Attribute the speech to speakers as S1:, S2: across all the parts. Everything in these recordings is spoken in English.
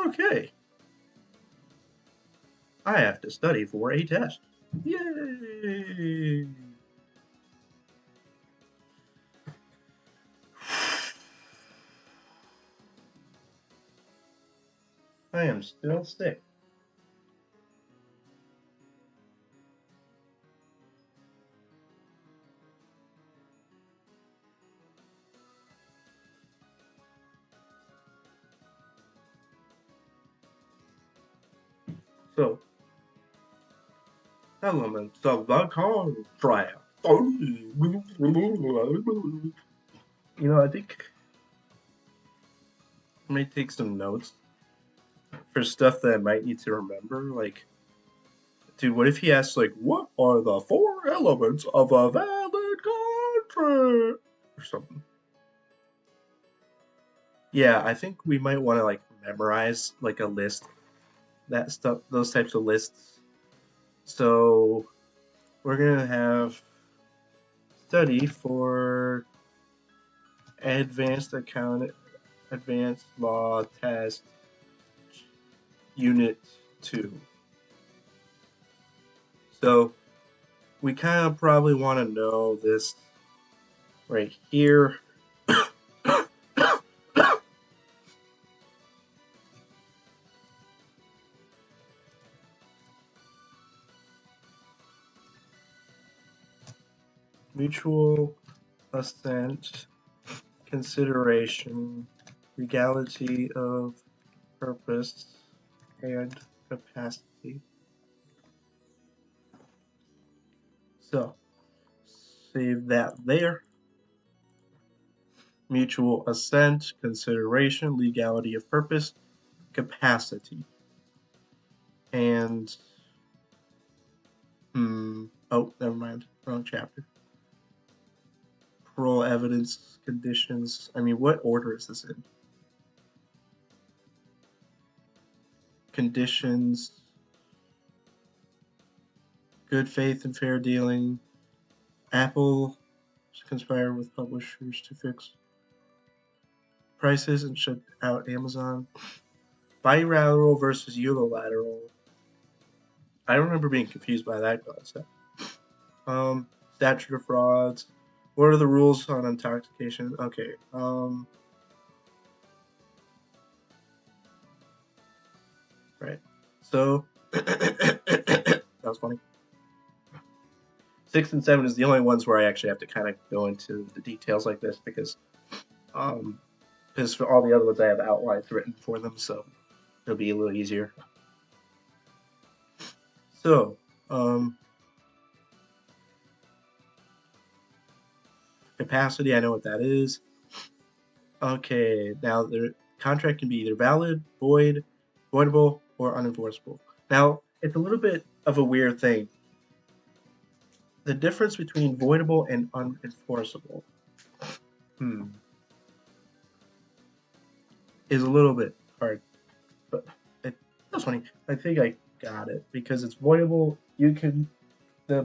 S1: Okay. I have to study for a test. Yay! I am still sick. So, elements of the contract. I think I might take some notes for stuff that I might need to remember. Like, dude, what if he asks, like, what are the four elements of a valid contract? Or something. Yeah, I think we might want to, like, memorize, like, a list, that stuff, those types of lists. So, we're going to have study for advanced account, advanced law test, unit 2. So we kind of probably want to know this right here. Mutual assent, consideration, legality of purpose, and capacity. So save that there. Mutual assent, consideration, legality of purpose, capacity. And oh, never mind, wrong chapter. Parole evidence, conditions. I mean, what order is this in? Conditions, good faith and fair dealing. Apple conspire with publishers to fix prices and shut out Amazon. Bilateral versus unilateral. I remember being confused by that concept. Statute of frauds. What are the rules on intoxication? Okay. Right. So that was funny. 6 and 7 is the only ones where I actually have to kind of go into the details like this because for all the other ones I have outlines written for them, so it'll be a little easier. So, capacity, I know what that is. Okay, now the contract can be either valid, void, voidable, or unenforceable. Now, it's a little bit of a weird thing. The difference between voidable and unenforceable is a little bit hard, but that's funny. I think I got it because it's voidable. The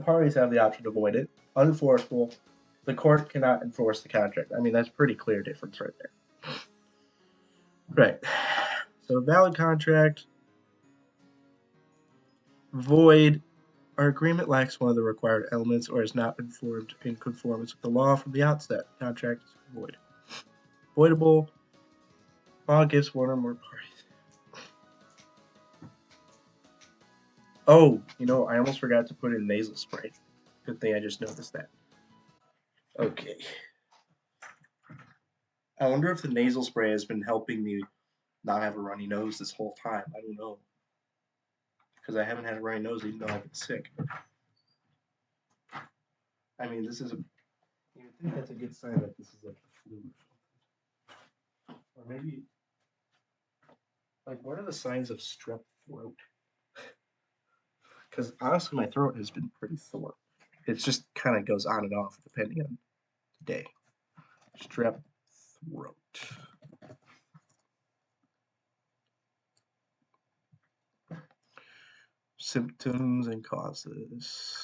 S1: parties have the option to void it. Unenforceable, the court cannot enforce the contract. I mean, that's pretty clear difference right there. Right. So valid contract, void. Our agreement lacks one of the required elements or has not been formed in conformance with the law from the outset. Contract is void. Voidable. Law gives one or more parties. Oh, I almost forgot to put in nasal spray. Good thing I just noticed that. Okay. I wonder if the nasal spray has been helping me not have a runny nose this whole time. I don't know. Because I haven't had a runny nose even though I've been sick. I mean, you would think that's a good sign that this is like the flu or something. Or maybe, like, what are the signs of strep throat? Because honestly, my throat has been pretty sore. It just kind of goes on and off depending on the day. Strep throat. Symptoms and causes.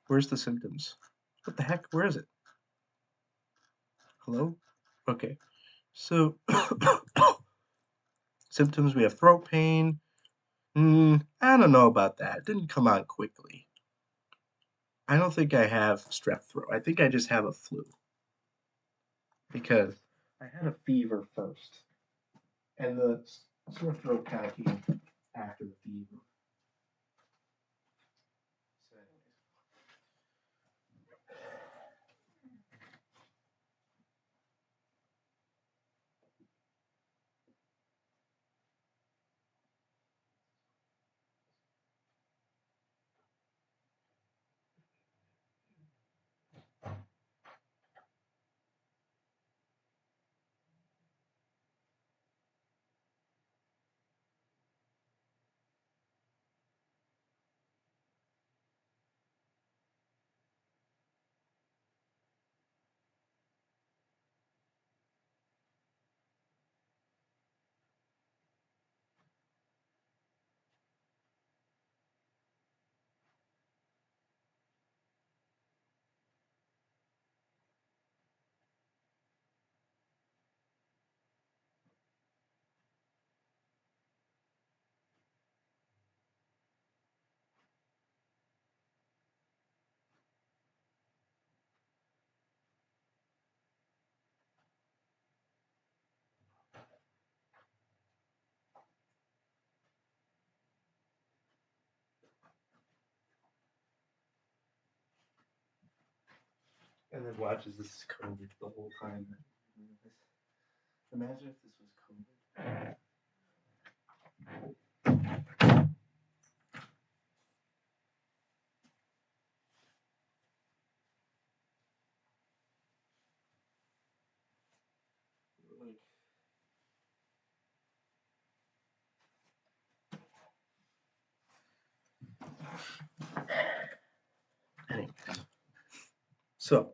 S1: Where's the symptoms? What the heck? Where is it? Hello? Okay. So, symptoms, we have throat pain. I don't know about that. It didn't come on quickly. I don't think I have strep throat. I think I just have a flu because I had a fever first, and the sore throat kind of came after the fever. So and then watch as this is COVID the whole time. Imagine if this was COVID. Like, anyway, so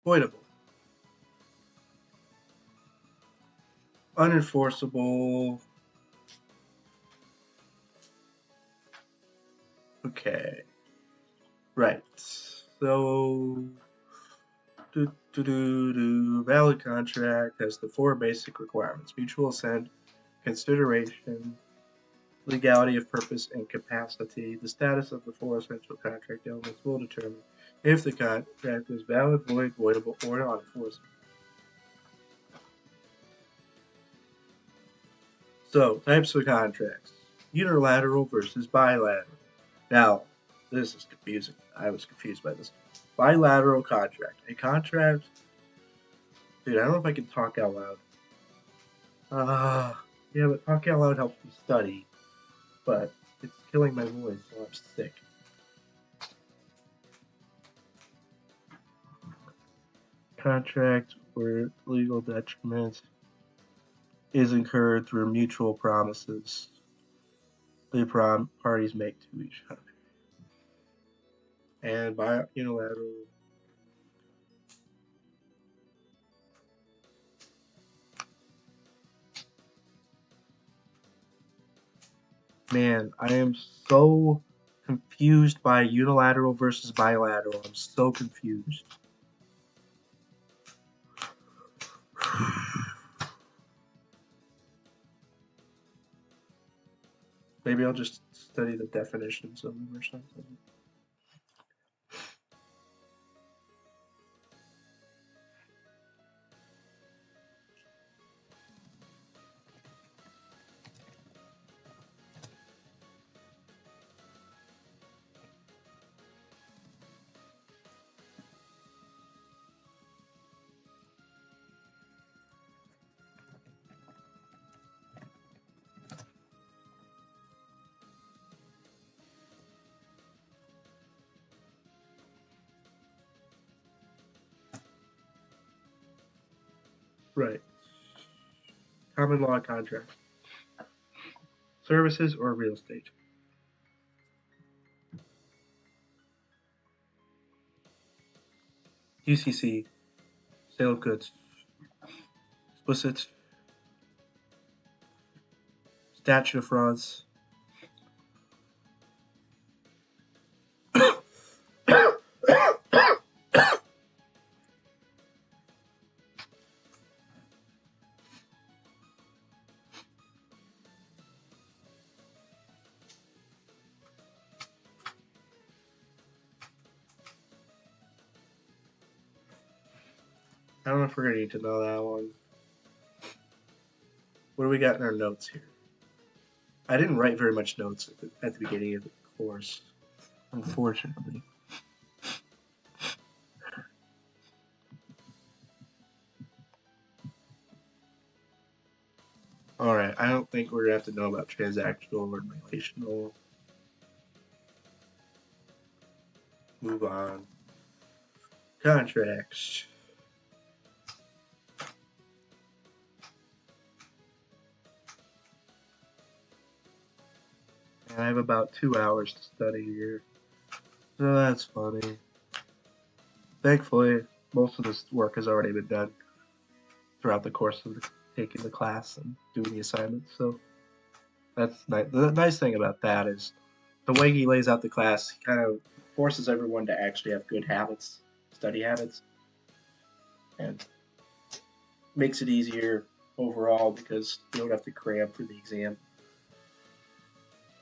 S1: avoidable, unenforceable. Okay, right. So, valid contract has the four basic requirements: mutual assent, consideration, legality of purpose, and capacity. The status of the four essential contract elements will determine if the contract is valid, void, voidable, or unenforceable. So, types of contracts: unilateral versus bilateral. Now, this is confusing. I was confused by this. Bilateral contract. A contract. Dude, I don't know if I can talk out loud. Yeah, but talking out loud helps me study. But it's killing my voice, so I'm sick. Contract where legal detriment is incurred through mutual promises the parties make to each other. And by unilateral. Man, I am so confused by unilateral versus bilateral. I'm so confused. Maybe I'll just study the definitions of them or something. Right. Common law contract. Services or real estate. UCC. Sale of goods. Explicit. Statute of frauds. I don't know if we're gonna need to know that one. What do we got in our notes here? I didn't write very much notes at the beginning of the course, unfortunately. Alright, I don't think we're gonna have to know about transactional or relational. Move on. Contracts. And I have about 2 hours to study here. So that's funny. Thankfully, most of this work has already been done throughout the course of taking the class and doing the assignments. So that's nice. The nice thing about that is the way he lays out the class, he kind of forces everyone to actually have good habits, study habits, and makes it easier overall because you don't have to cram for the exam.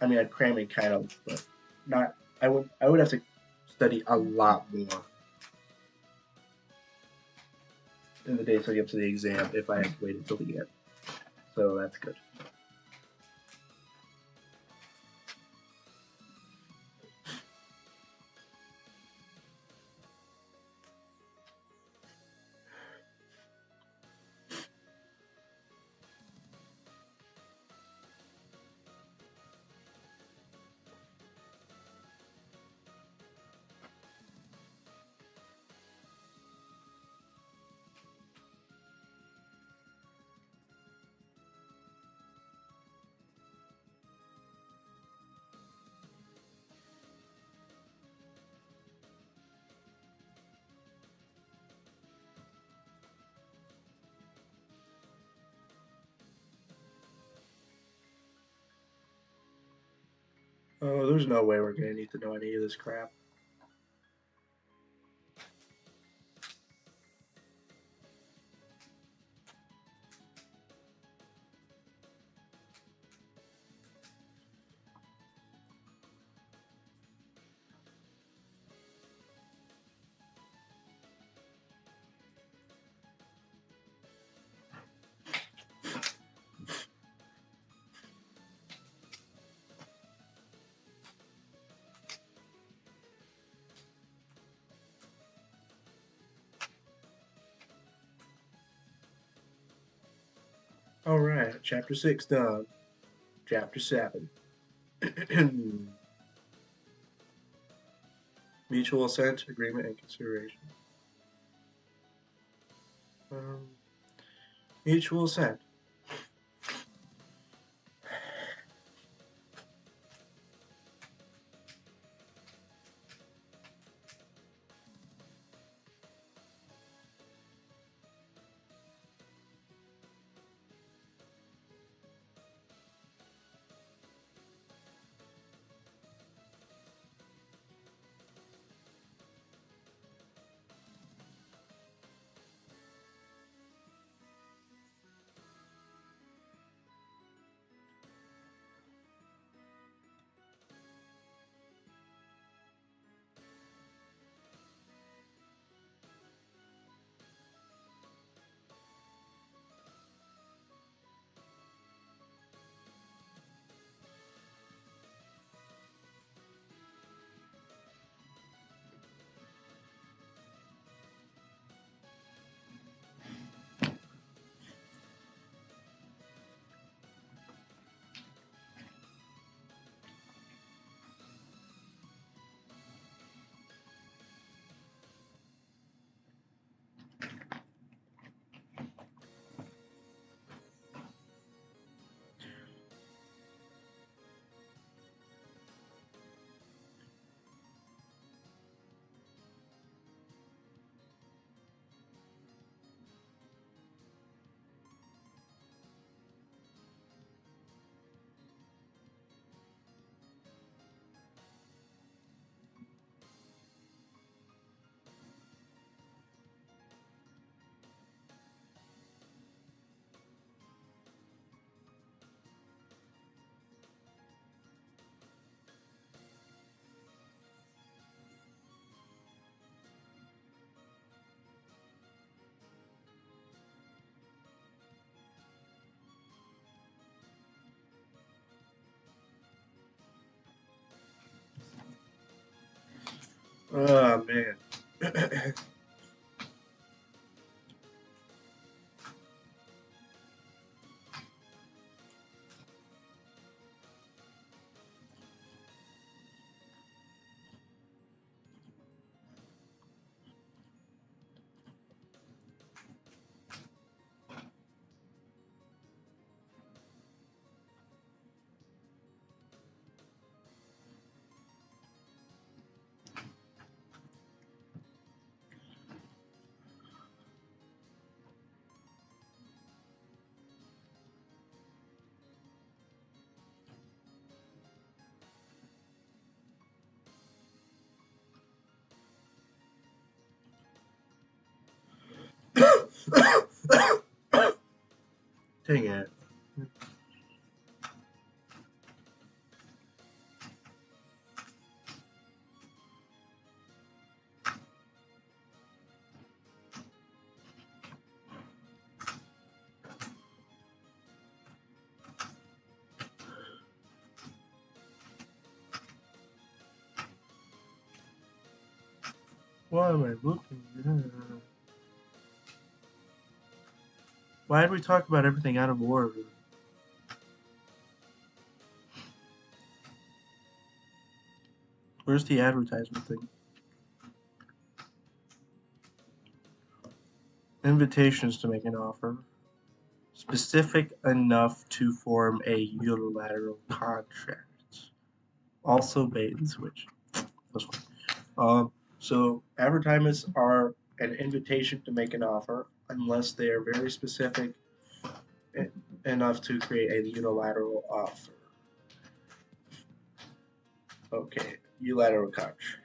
S1: I mean, I'd cram it kind of, but not. I would have to study a lot more in the days leading up to the exam if I had waited until the end. So that's good. Oh, there's no way we're gonna need to know any of this crap. All right, chapter 6 done. Chapter 7. Mutual assent, agreement, and consideration. Mutual assent. Oh man. Dang it. Why am I looking? Why did we talk about everything out of order? Where's the advertisement thing? Invitations to make an offer. Specific enough to form a unilateral contract. Also bait and switch. This one. So advertisements are an invitation to make an offer unless they are very specific enough to create a unilateral offer. Okay, unilateral contract.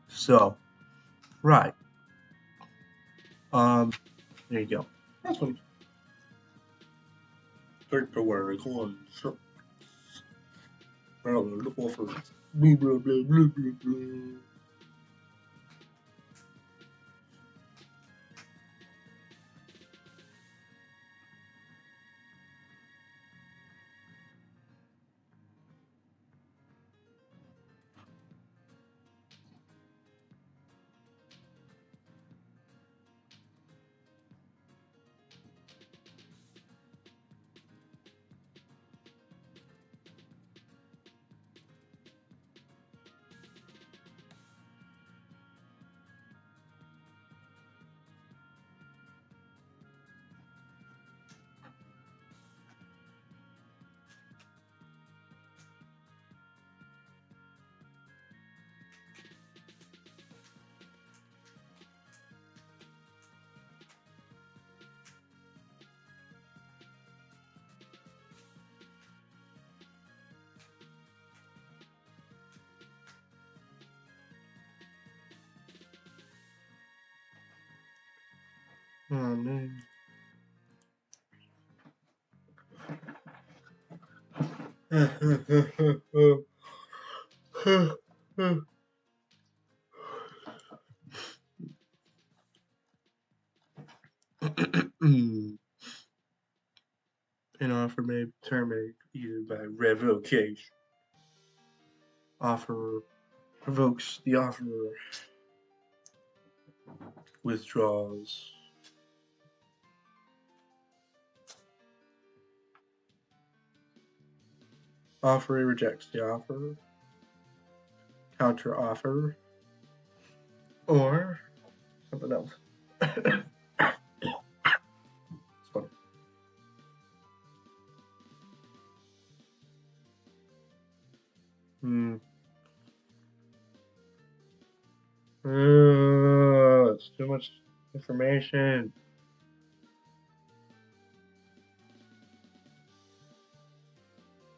S1: So right. There you go. That's one. Take the word on. The offer. Blah blah blah blah blah blah. Oh man. An offer may terminate either by revocation. Offer revokes the offerer, withdraws. Offeree rejects the offer, counter offer, or something else. It's funny. It's too much information.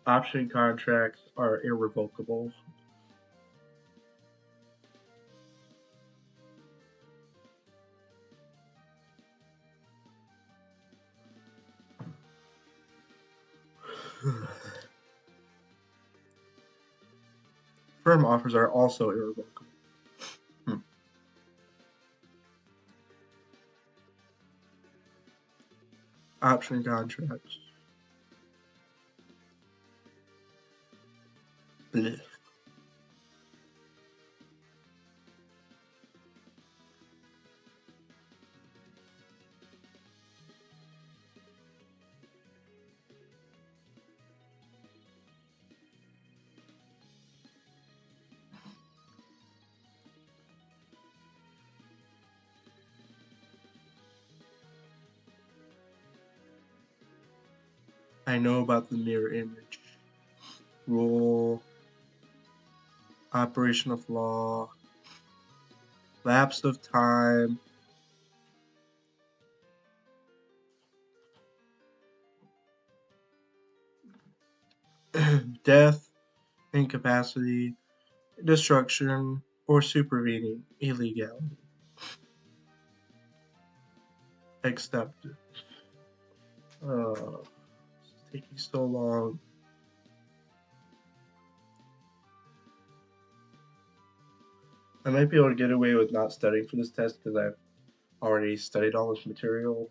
S1: Option contracts are irrevocable. Firm offers are also irrevocable. Option contracts. Blech. I know about the mirror image. Rule. Operation of law. Lapse of time. Death, incapacity, destruction, or supervening illegality. Accepted. It's taking so long. I might be able to get away with not studying for this test because I've already studied all this material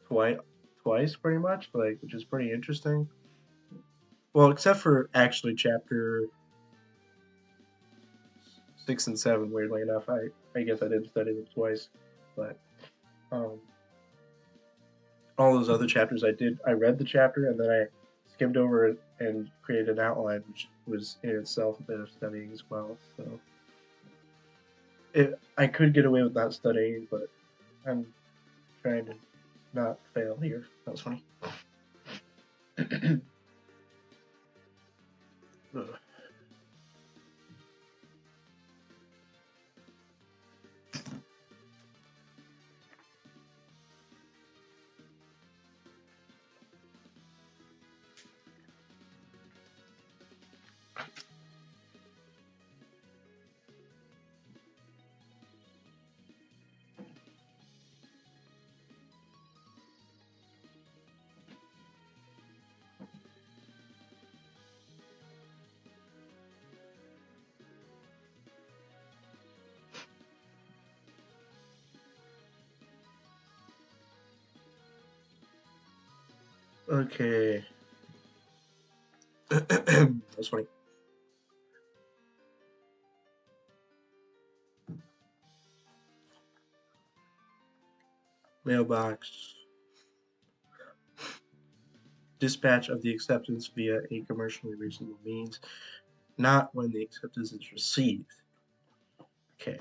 S1: twice pretty much, like, which is pretty interesting. Well, except for actually chapter 6 and 7, weirdly enough. I guess I didn't study them twice, but all those other chapters I read the chapter and then I skimmed over it and created an outline, which was in itself a bit of studying as well. So I could get away with not studying, but I'm trying to not fail here. That was funny. Okay. That's funny. Mailbox. Dispatch of the acceptance via a commercially reasonable means, not when the acceptance is received. Okay.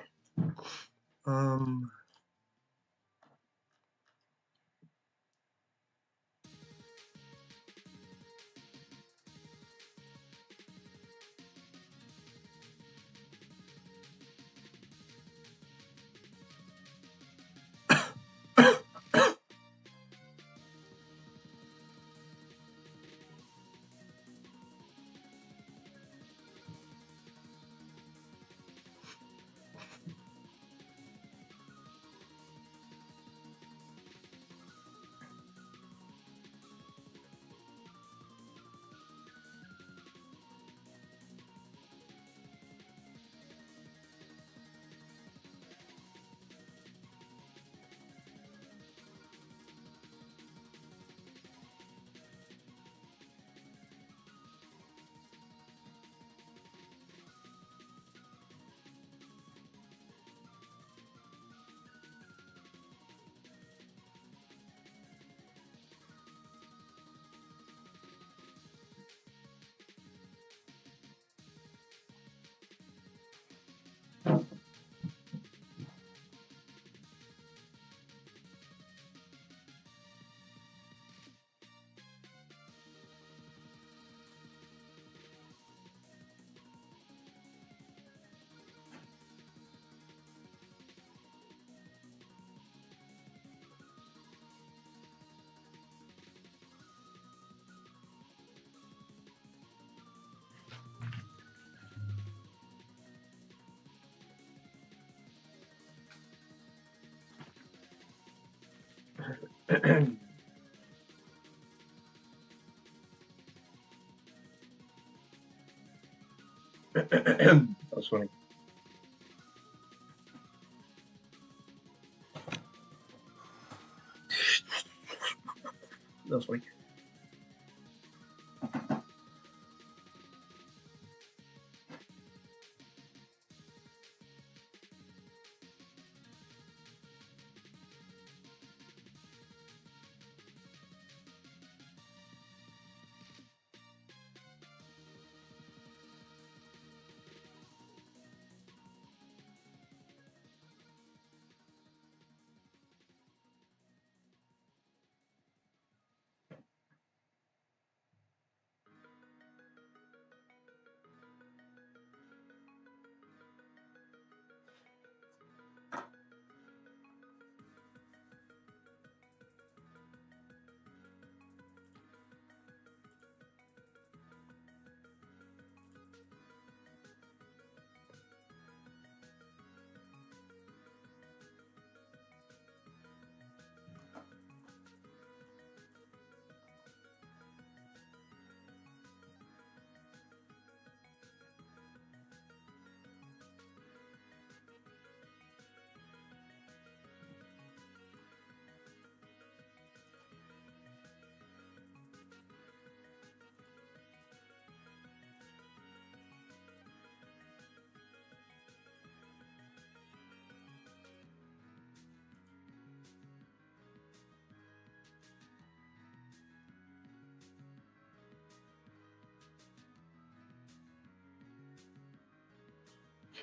S1: That was funny. That was funny.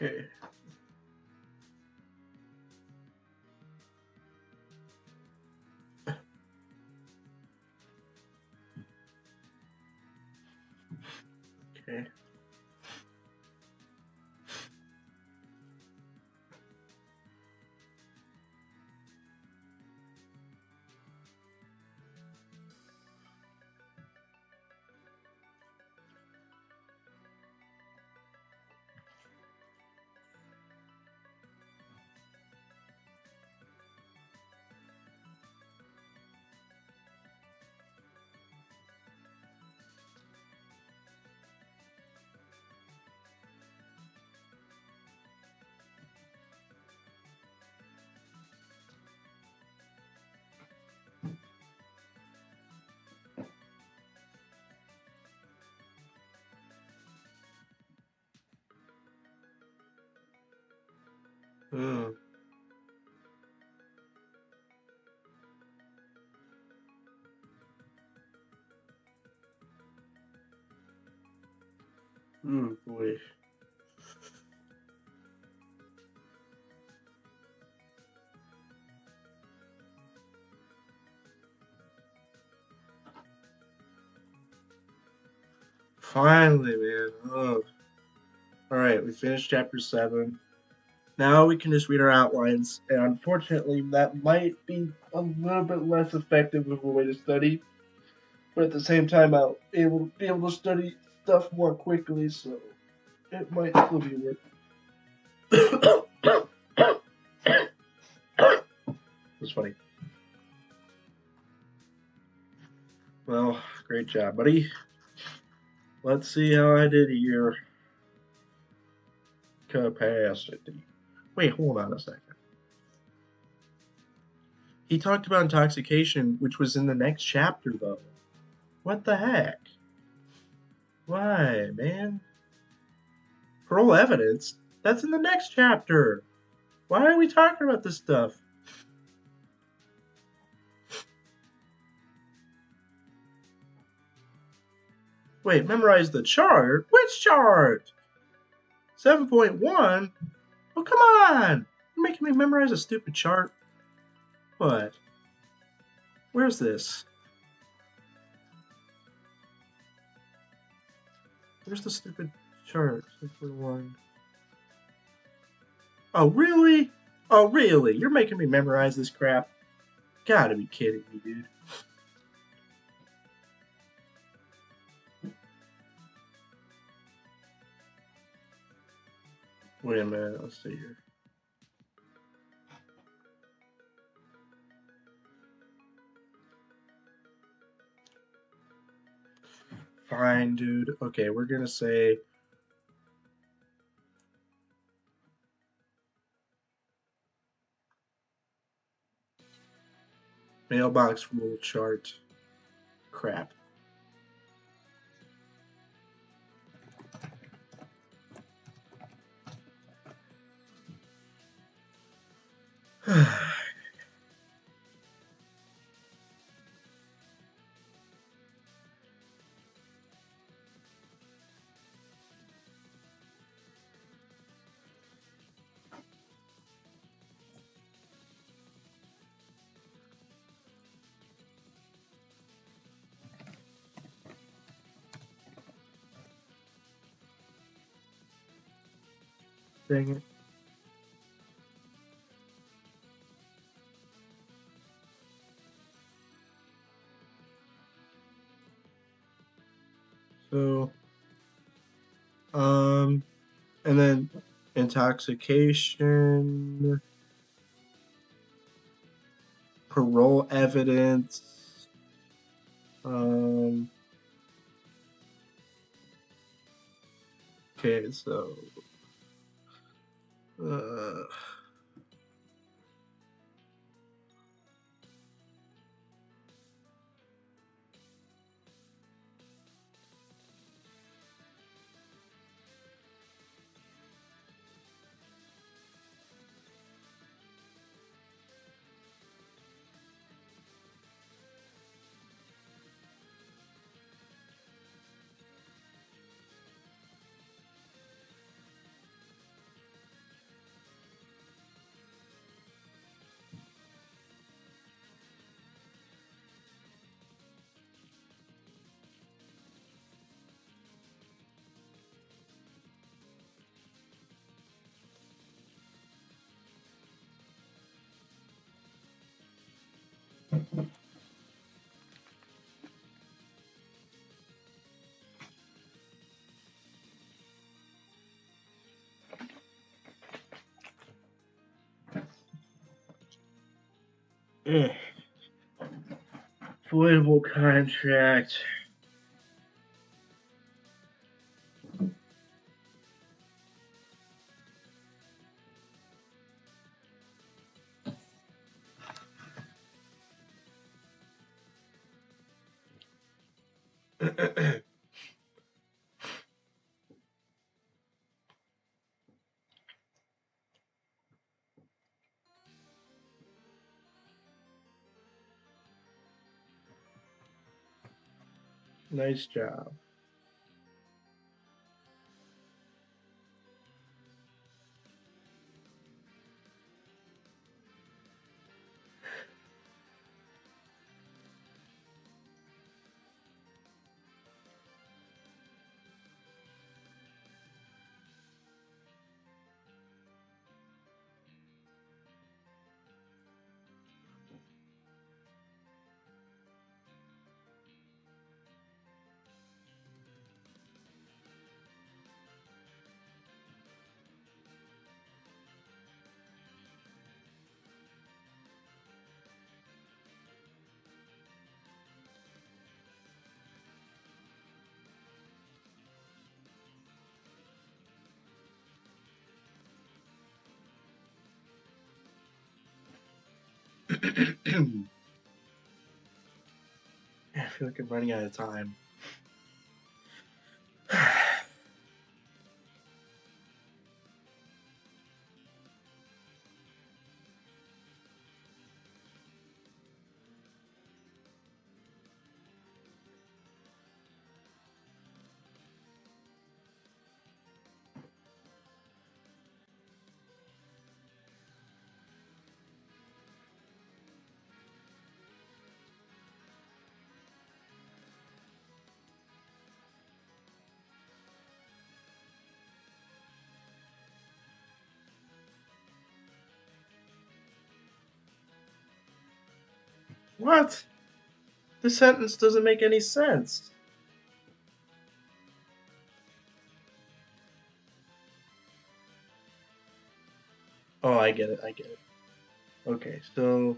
S1: Okay. Okay. Mm. Boy. Finally, man. Oh. All right, we finished chapter 7. Now we can just read our outlines, and unfortunately, that might be a little bit less effective of a way to study. But at the same time, I'll be able to study stuff more quickly, so it might still be worth it. That's funny. Well, great job, buddy. Let's see how I did here. Capacity. Wait, hold on a second. He talked about intoxication, which was in the next chapter, though. What the heck? Why, man? Parole evidence? That's in the next chapter. Why are we talking about this stuff? Wait, memorize the chart? Which chart? 7.1? Oh, come on! You're making me memorize a stupid chart. What? Where's this? Where's the stupid chart? 6.1. Oh, really? Oh, really? You're making me memorize this crap? Gotta be kidding me, dude. Wait a minute, let's see here. Fine, dude. Okay, we're gonna say Mailbox rule chart. Crap. Dang it. So, and then intoxication, parole evidence, okay, so, voidable contract. Nice job. I feel like I'm running out of time. What? The sentence doesn't make any sense. Oh, I get it. I get it. Okay, so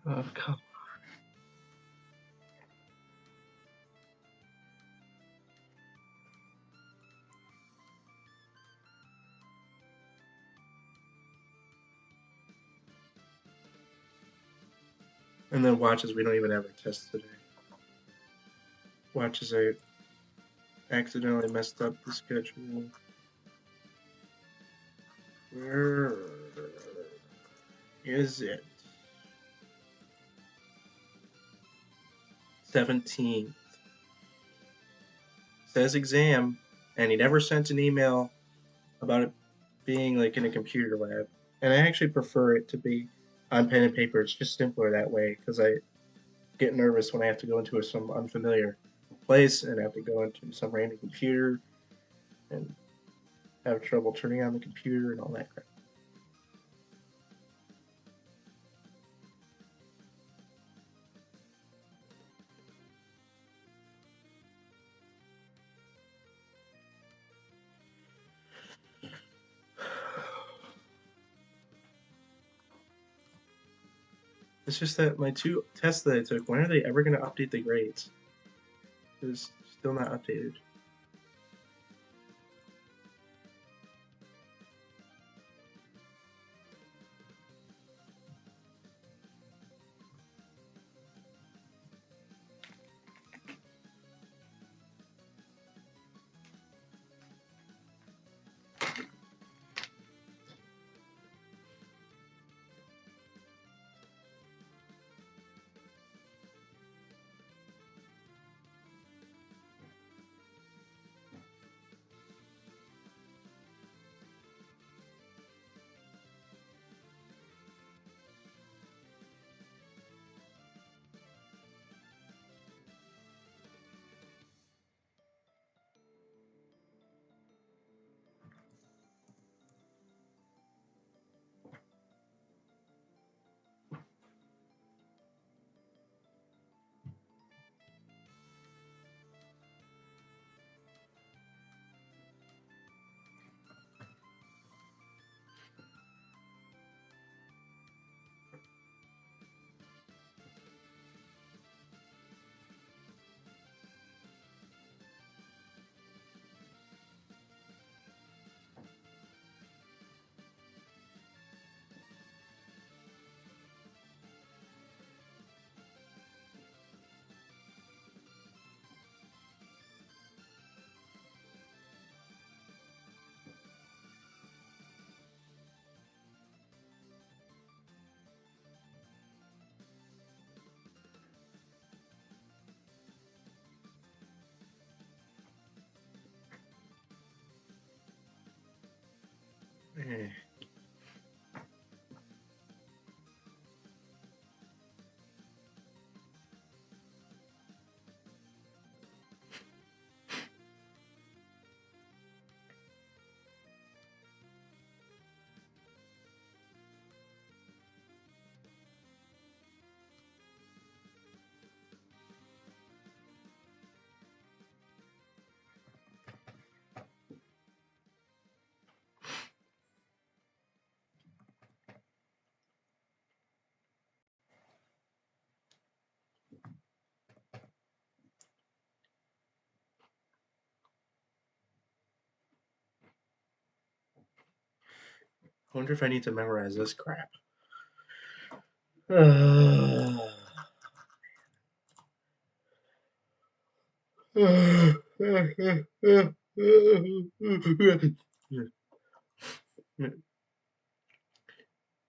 S1: Oh, come. And then watches we don't even have a test today. Watches I accidentally messed up the schedule. Where is it? 17th. Says exam, and he never sent an email about it being like in a computer lab. And I actually prefer it to be on pen and paper. It's just simpler that way because I get nervous when I have to go into some unfamiliar place and have to go into some random computer and have trouble turning on the computer and all that crap. It's just that my 2 tests that I took, when are they ever going to update the grades? It's still not updated. I wonder if I need to memorize this crap.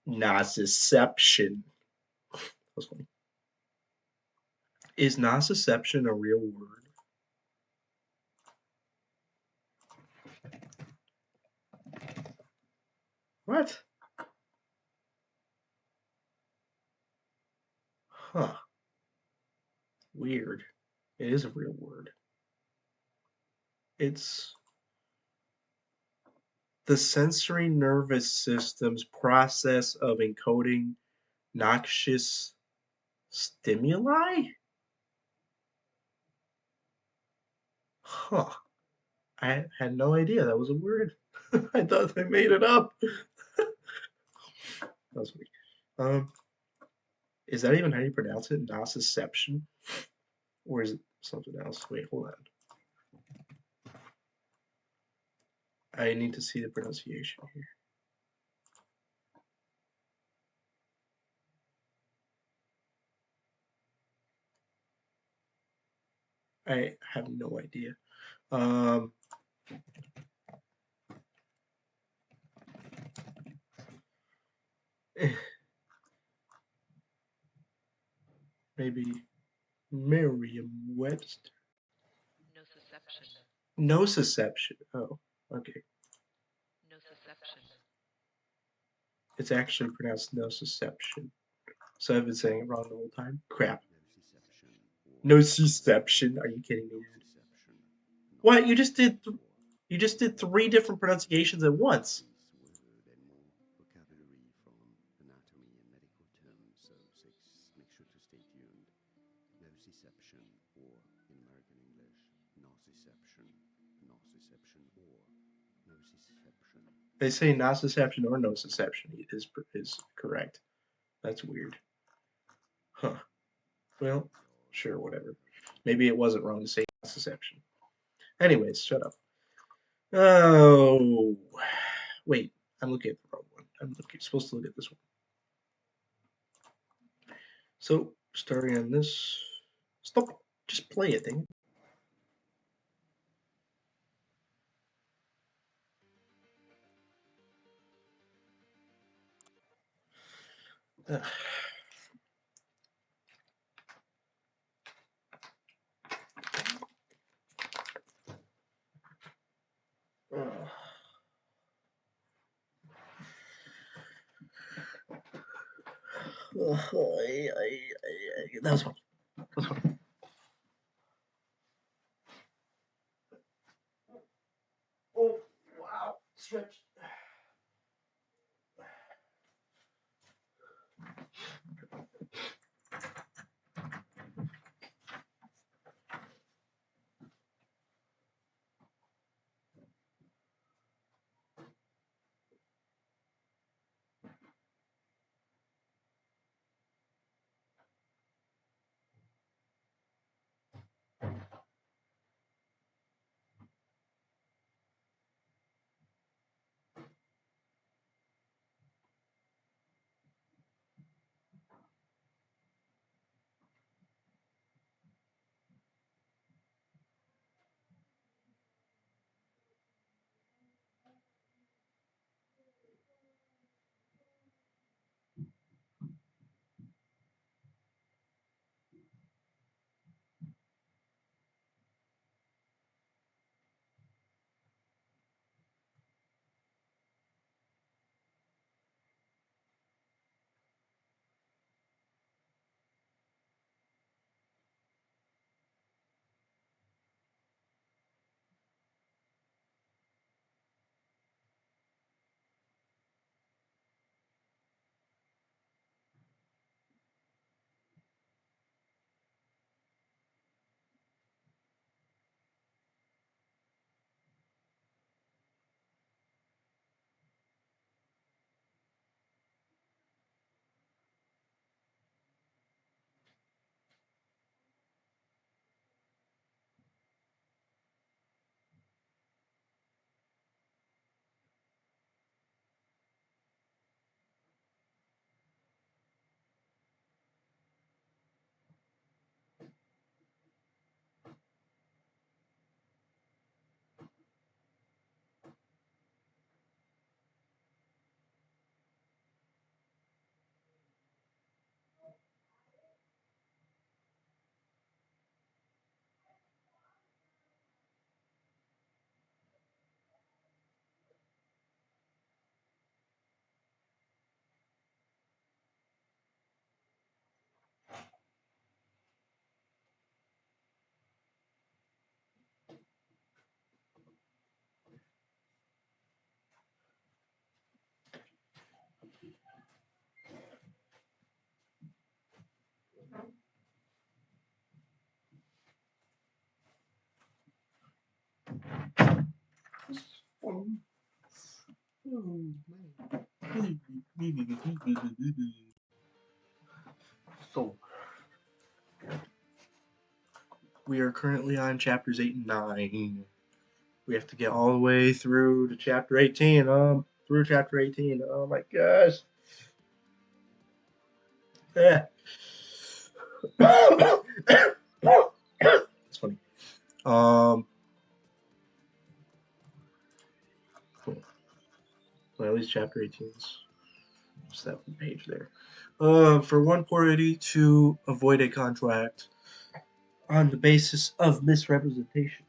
S1: Nociception. That's funny. Is nociception a real word? What? Huh. Weird. It is a real word. It's the sensory nervous system's process of encoding noxious stimuli? Huh. I had no idea that was a word. I thought they made it up. That's weird. Is that even how you pronounce it? Nociception? Or is it something else? Wait, hold on. I need to see the pronunciation here. I have no idea. Maybe Merriam-Webster.
S2: Nociception.
S1: Nociception. Oh, okay.
S2: Nociception.
S1: It's actually pronounced nociception. So I've been saying it wrong the whole time. Crap. Nociception. Are you kidding me, dude? What? You just did three different pronunciations at once.
S3: Nociception, or in American English, nociception, nociception, or nociception.
S1: They say nociception or nociception is correct. That's weird. Huh. Well, sure, whatever. Maybe it wasn't wrong to say nociception. Anyways, shut up. Oh, wait. I'm looking at the wrong one. Supposed to look at this one. So, starting on this. Stop. Just play it, dang it. Ugh. Ugh. That was fun. That was fun. Oh, wow. Stretch. So, we are currently on chapters 8 and 9. We have to get all the way through to chapter 18. Through chapter 18. Oh my gosh. Yeah. It's funny. Cool. Well, at least chapter 18 is just that one page there. For one party to avoid a contract on the basis of misrepresentation.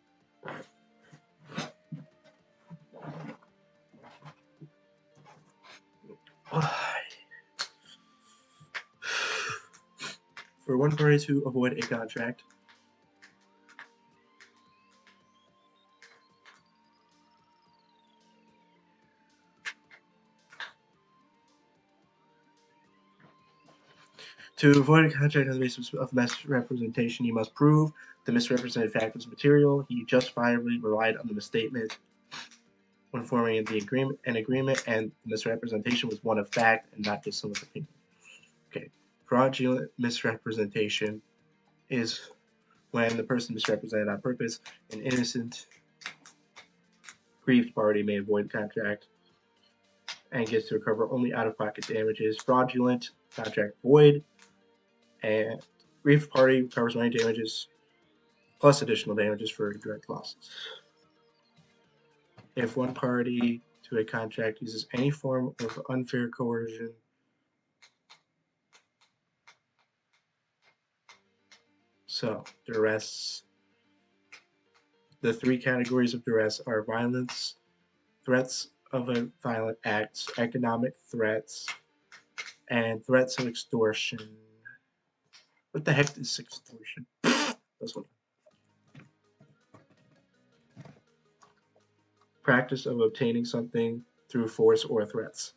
S1: For one party to avoid a contract to avoid a contract on the basis of misrepresentation, he must prove the misrepresented fact was material. He justifiably relied on the misstatement when forming an agreement, and the misrepresentation was one of fact and not just someone's opinion. Okay, fraudulent misrepresentation is when the person misrepresented on purpose. An innocent grieved party may avoid the contract and gets to recover only out-of-pocket damages. Fraudulent contract void, and grieved party recovers money damages plus additional damages for direct losses. If one party to a contract uses any form of unfair coercion, so duress. The three categories of duress are violence, threats of a violent act, economic threats, and threats of extortion. What the heck is extortion? This one. Practice of obtaining something through force or threats.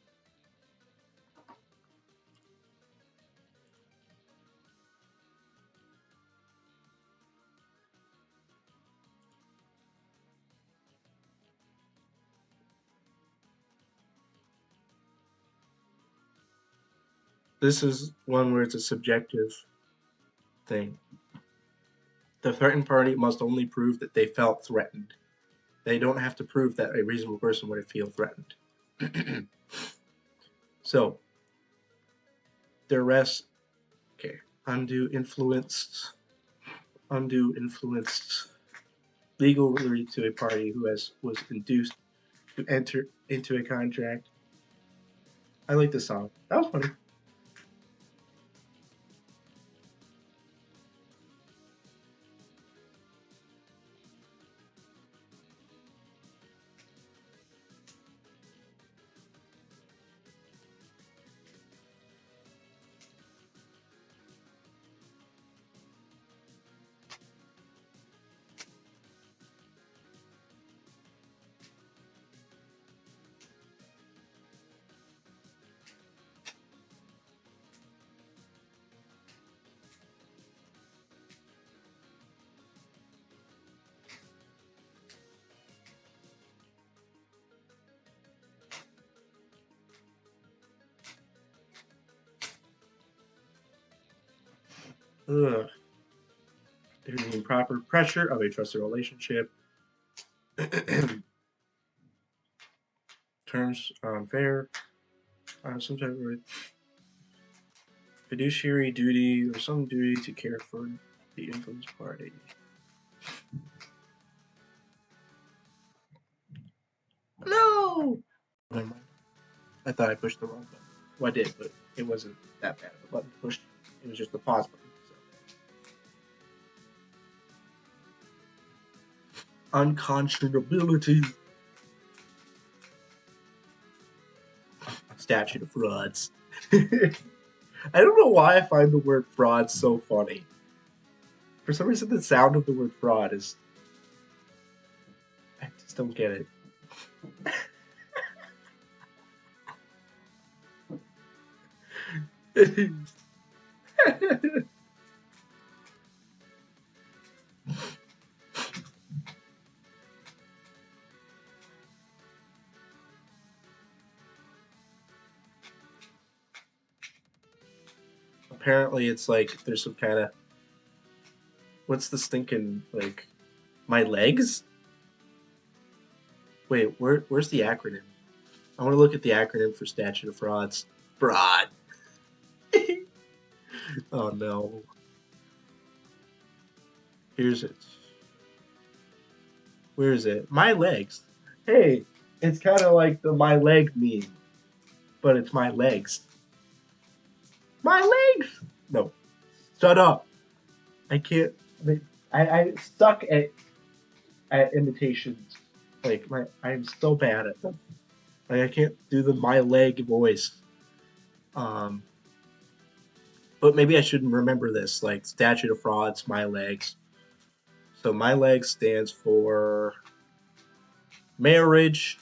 S1: This is one where it's a subjective thing. The threatened party must only prove that they felt threatened. They don't have to prove that a reasonable person would feel threatened. So, duress, okay, undue influence legally to a party who was induced to enter into a contract. I like this song. That was funny. Ugh. There's the improper pressure of a trusted relationship. Terms are unfair. Some type of fiduciary duty or some duty to care for the influenced party. No! Never mind. I thought I pushed the wrong button. Well, I did, but it wasn't that bad of a button to push. It was just the pause button. So. Unconscionability. Statute of frauds. I don't know why I find the word fraud so funny. For some reason, the sound of the word fraud is... I just don't get it. apparently it's like there's some kind of what's the stinking like my legs? Wait, where's the acronym? I want to look at the acronym for statute of frauds. Fraud. Oh no. Here's it. Where is it? My legs. Hey, it's kind of like the my leg meme, but it's my legs. My legs. No, shut up. I can't. I suck at imitations. Like I'm so bad at them. Like I can't do the my leg voice. Um, but maybe I should remember this. Like statute of frauds, my legs. So my legs stands for marriage.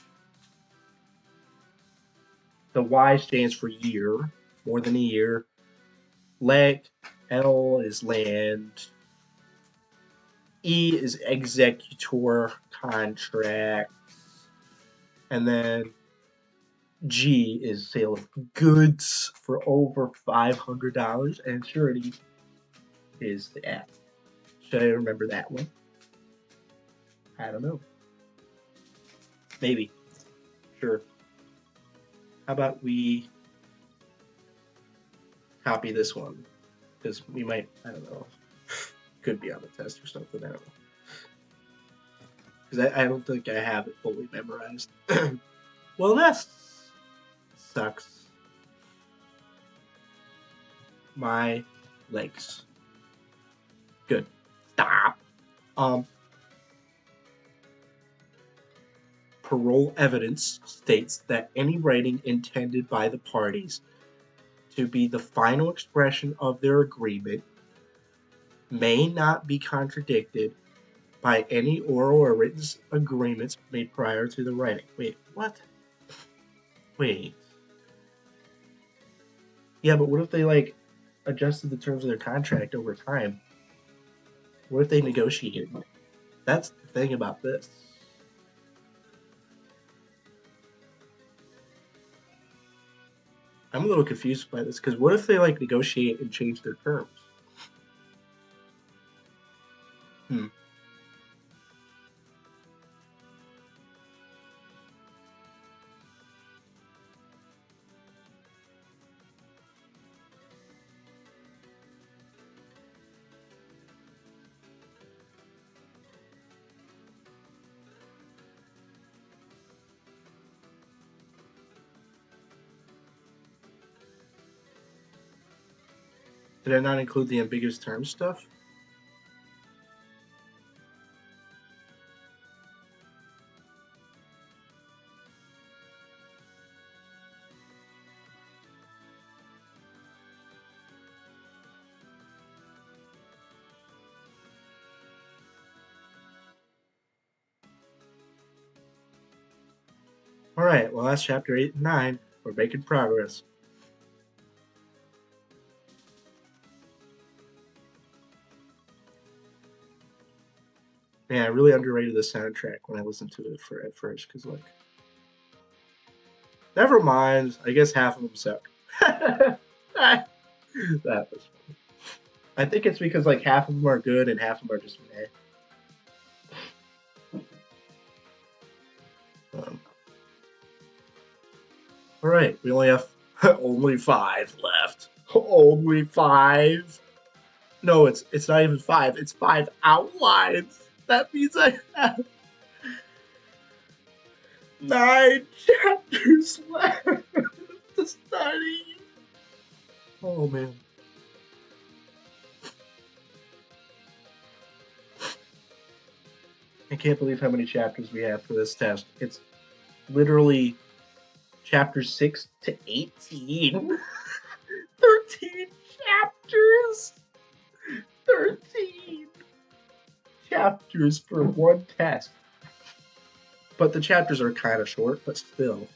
S1: The Y stands for year, more than a year. Leg, L is land. E is executor contract. And then G is sale of goods for over $500. And surety is the F. Should I remember that one? I don't know. Maybe. Sure. How about we copy this one? Because we might, I don't know, could be on the test or something. I don't know. Because I don't think I have it fully memorized. Well, that sucks. My legs. Good. Stop. Parole evidence states that any writing intended by the parties to be the final expression of their agreement may not be contradicted by any oral or written agreements made prior to the writing. Wait, what? Wait. Yeah, but what if they like adjusted the terms of their contract over time? What if they negotiated? That's the thing about this. I'm a little confused by this because what if they like negotiate and change their terms? Did I not include the ambiguous terms stuff? Alright, well that's chapter 8 and 9. We're making progress. Man, I really underrated the soundtrack when I listened to it at first, because like, never mind. I guess half of them suck. That was funny. I think it's because like half of them are good and half of them are just meh. All right, we only have only 5 left. Only 5. No, it's not even 5. It's 5 outlines. That means I have 9 chapters left to study. Oh man. I can't believe how many chapters we have for this test. It's literally chapters 6 to 18. 13 chapters. 13 chapters for one test. But the chapters are kind of short, but still.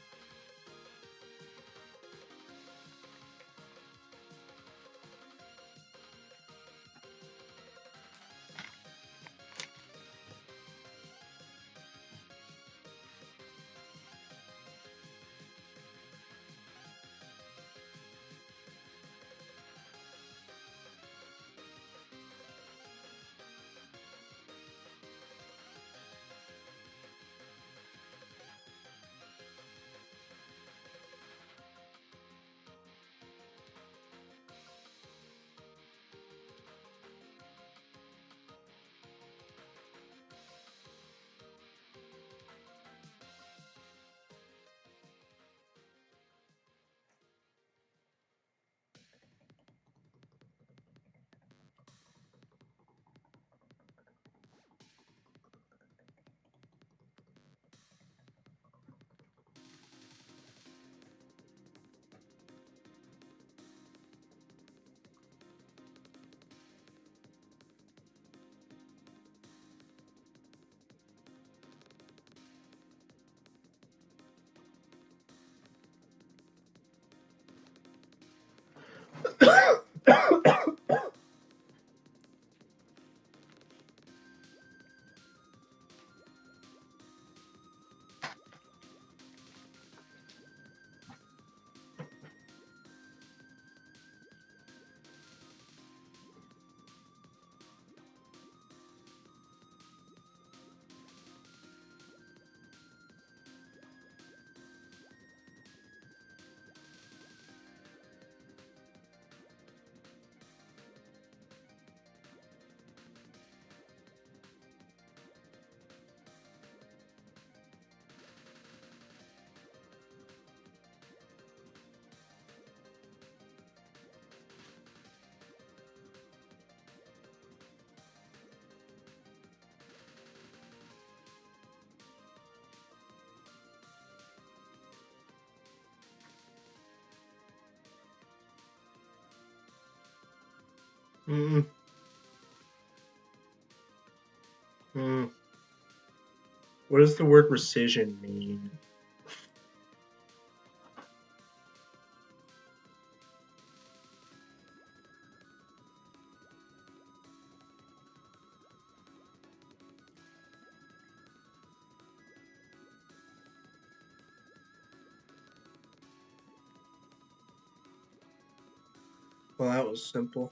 S1: Mm. Mm. What does the word rescission mean? Well, that was simple.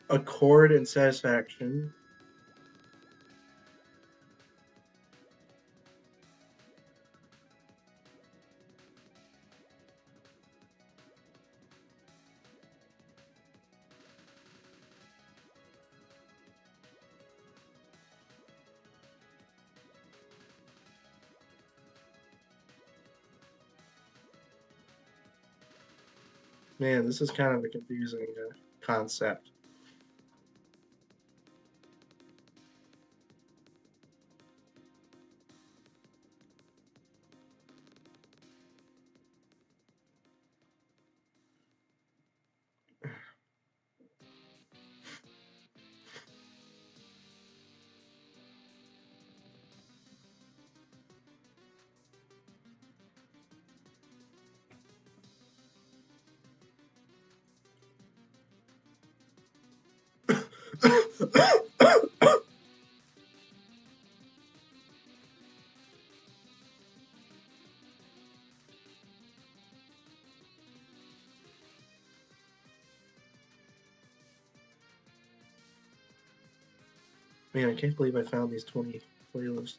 S1: Accord and satisfaction. Man, this is kind of a confusing concept. Man, I can't believe I found these 20 playlists.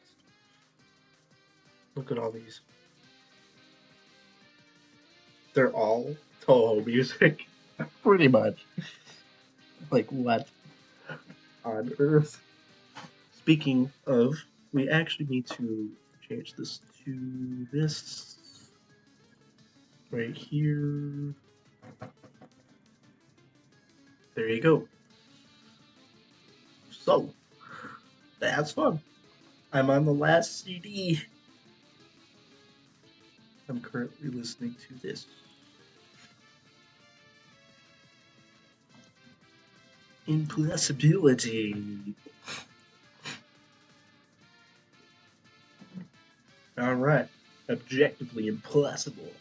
S1: Look at all these. They're all Toho music. Pretty much. Like, what on earth? Speaking of, we actually need to change this to this right here. There you go. So, that's fun. I'm on the last CD. I'm currently listening to this. Impossibility. Alright. Objectively impossible.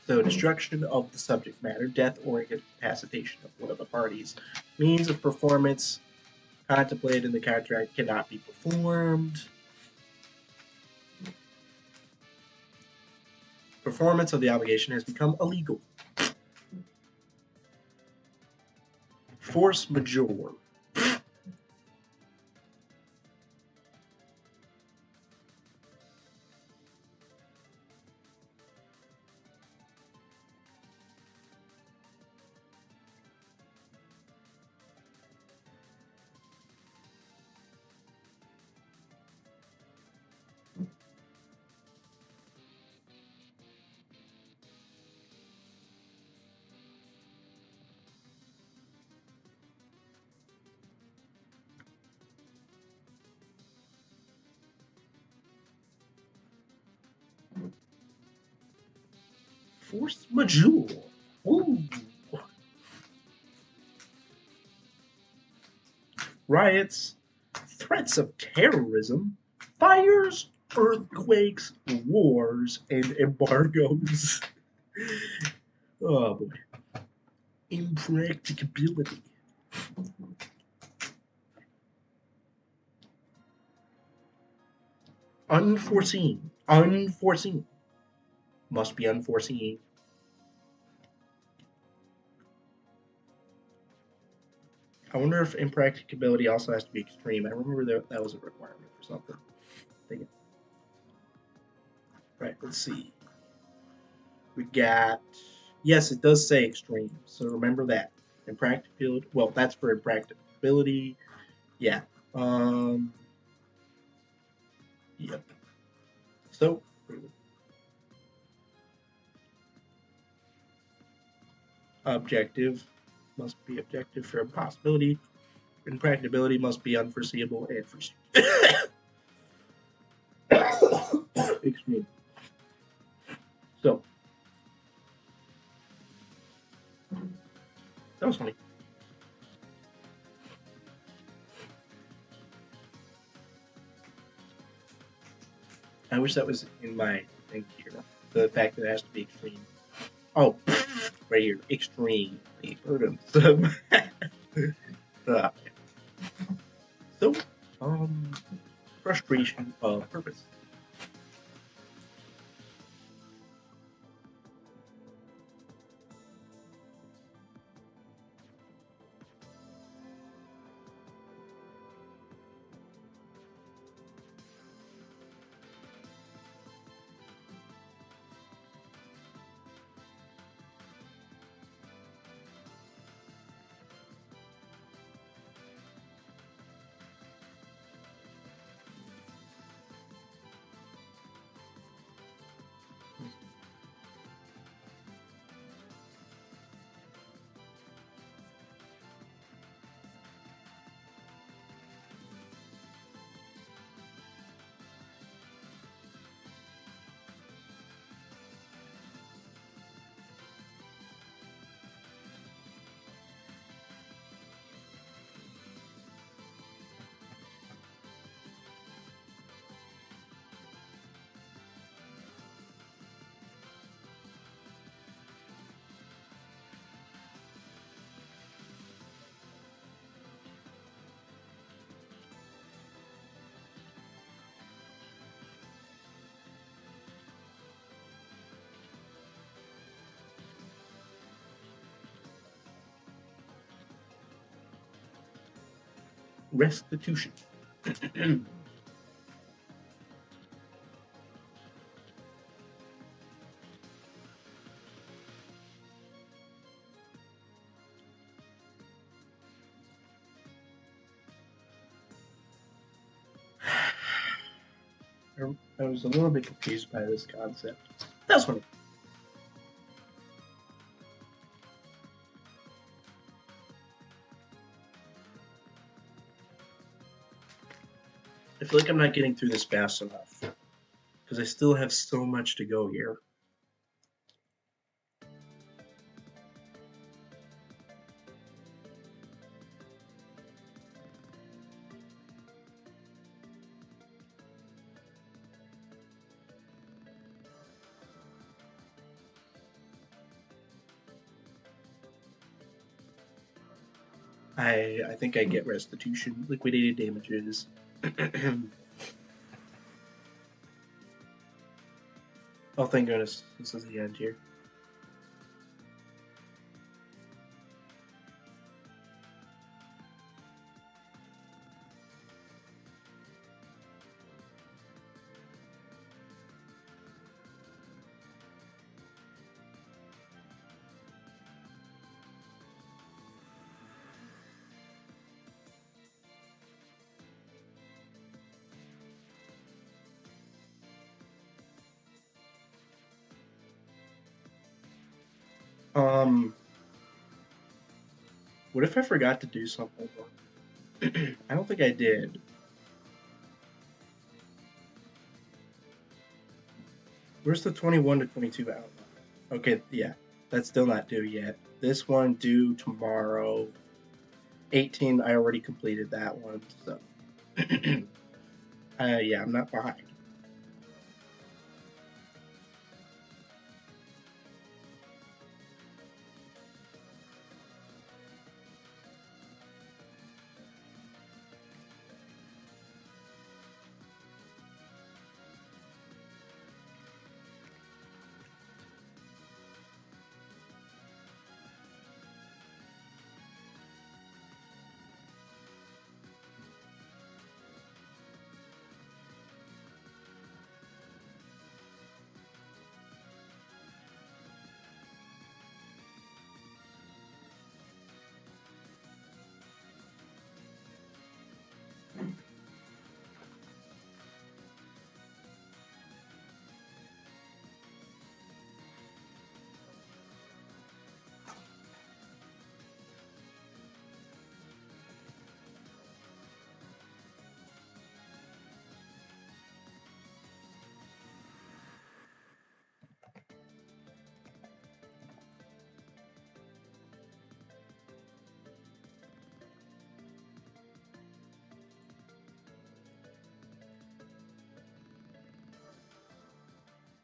S1: So, destruction of the subject matter, death or incapacitation of one of the parties. Means of performance contemplated in the contract cannot be performed. Performance of the obligation has become illegal. Force majeure. Force majeure. Ooh. Riots, threats of terrorism, fires, earthquakes, wars, and embargoes. Oh boy. Impracticability. Unforeseen. Unforeseen. Must be unforeseen. I wonder if impracticability also has to be extreme. I remember that was a requirement for something. Dang it. Right, let's see. We got, yes, it does say extreme, so remember that. Impracticability, well, that's for impracticability. Yeah. Yep. So, objective must be objective for impossibility. Impracticability must be unforeseeable and foreseeable. Extreme. was funny. I wish that was in my thing here. The fact that it has to be extreme. Oh, right here. Extreme. Burdensome. Ah. So, frustration of purpose. Restitution. I was a little bit confused by this concept. That's funny. I feel like I'm not getting through this fast enough because I still have so much to go here. I think I get restitution, liquidated damages. Oh, thank goodness. This is the end here. What if I forgot to do something? I don't think I did. Where's the 21 to 22 outline? Okay, yeah, that's still not due yet. This one due tomorrow. 18, I already completed that one, so yeah, I'm not behind.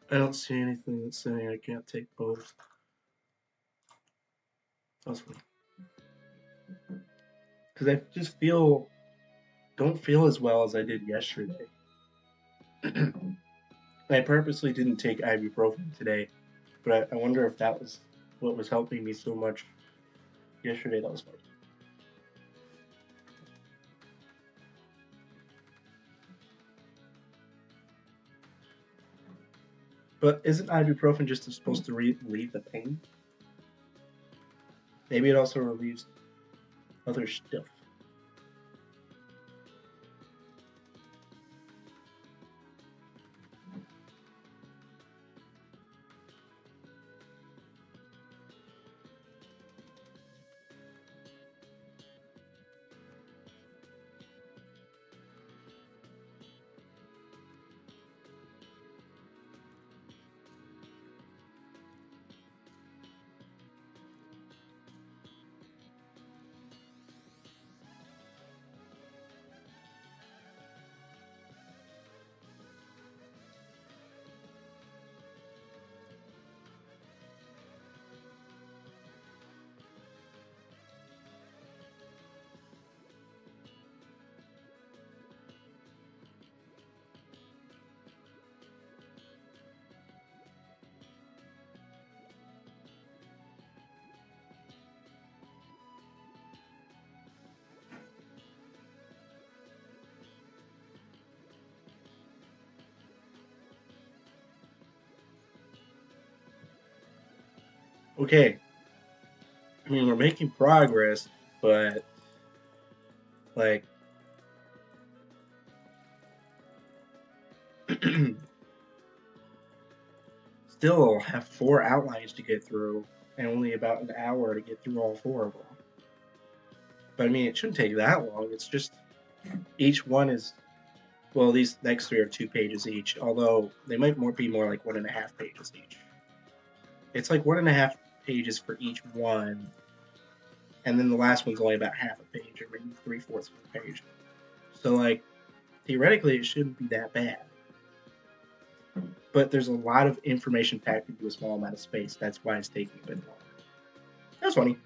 S1: I don't see anything that's saying I can't take both. That's funny. Because I just don't feel as well as I did yesterday. I purposely didn't take ibuprofen today, but I wonder if that was what was helping me so much yesterday. That was funny. But isn't ibuprofen just supposed to relieve the pain? Maybe it also relieves other stuff. Okay. I mean, we're making progress, but like still have 4 outlines to get through and only about an hour to get through all 4 of them. But I mean, it shouldn't take that long. It's just each one is, well, these next 3 are 2 pages each, although they might be more like 1.5 pages each. It's like 1.5 pages for each one, and then the last one's only about half a page, or maybe 3/4 of a page. So like, theoretically, it shouldn't be that bad. But there's a lot of information packed into a small amount of space. That's why it's taking a bit longer. That's funny.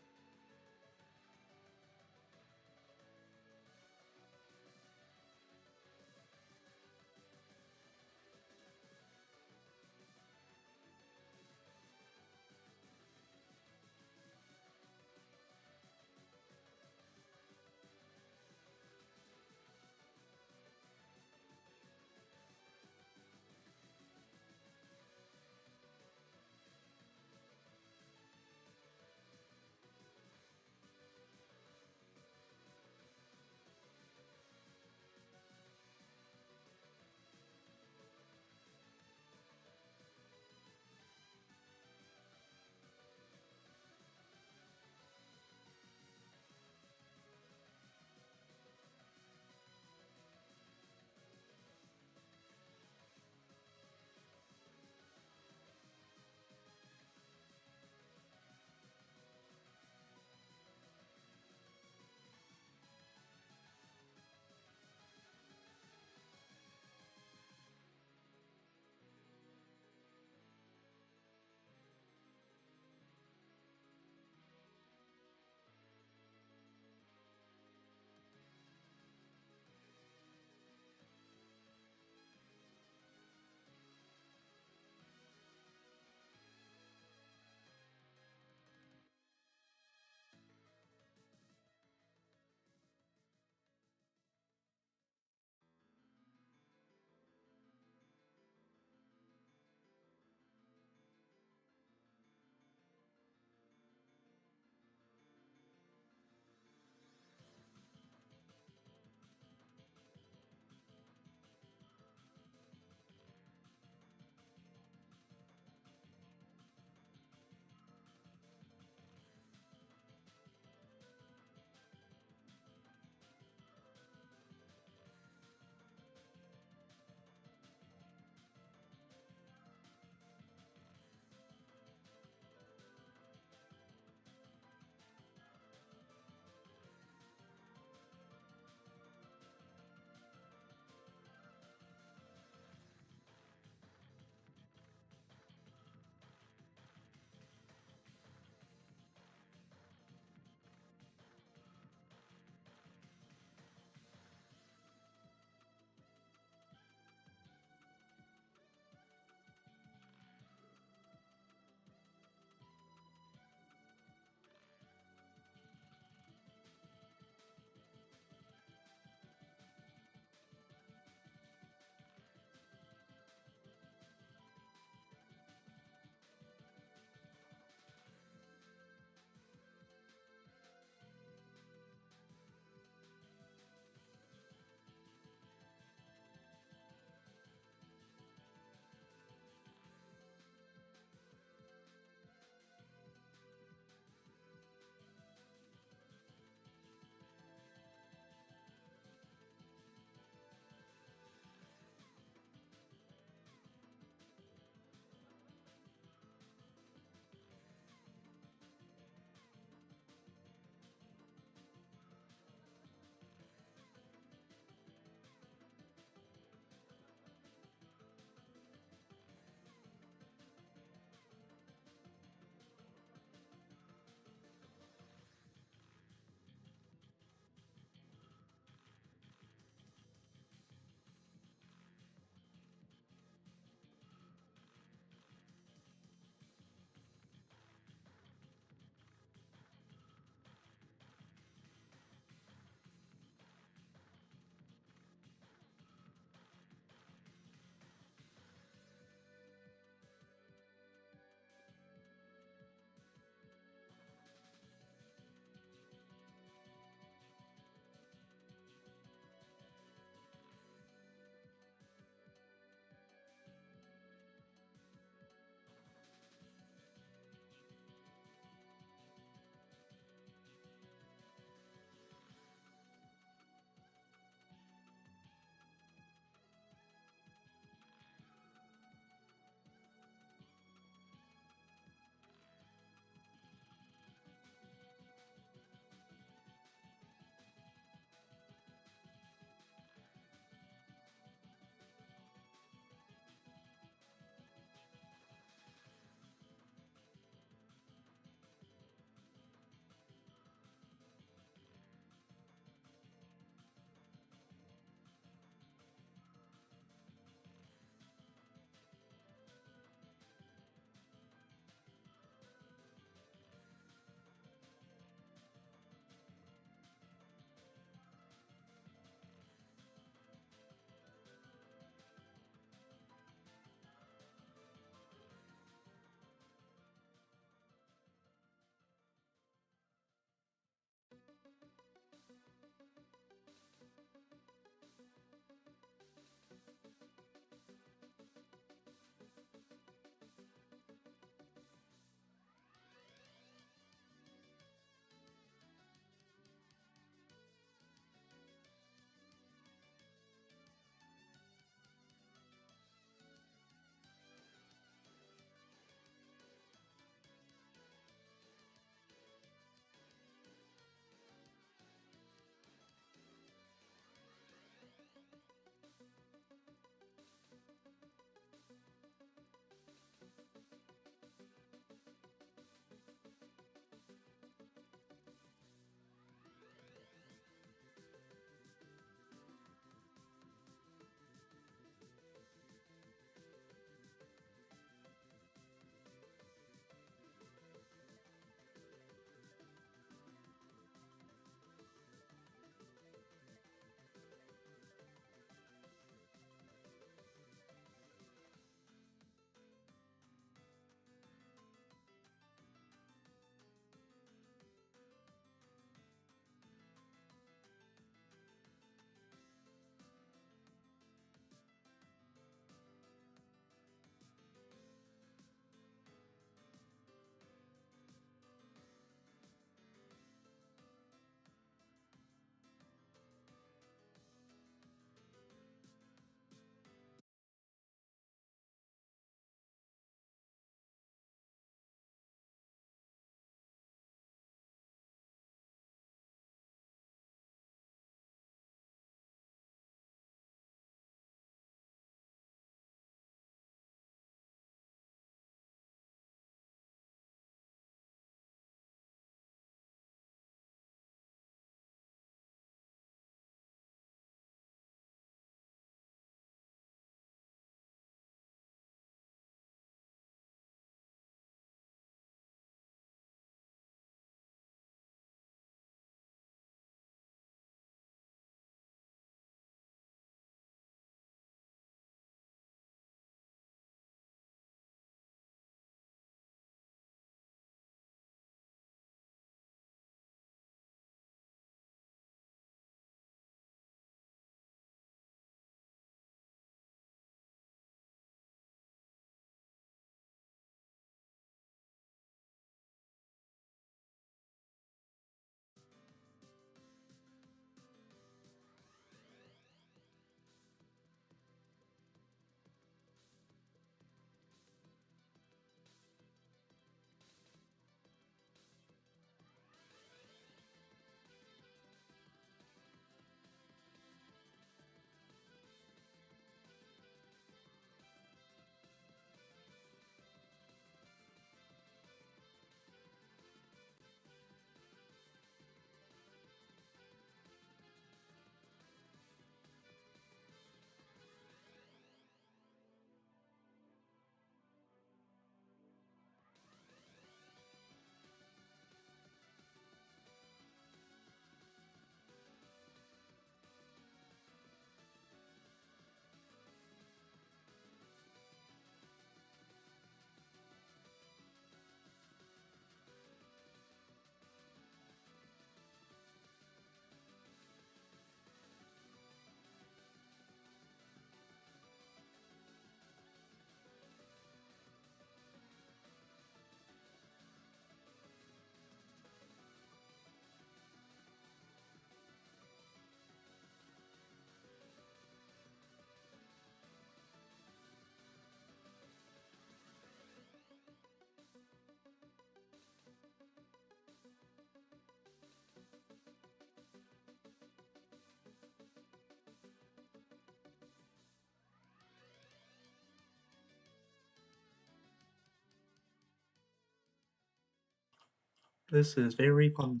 S1: This is very fun.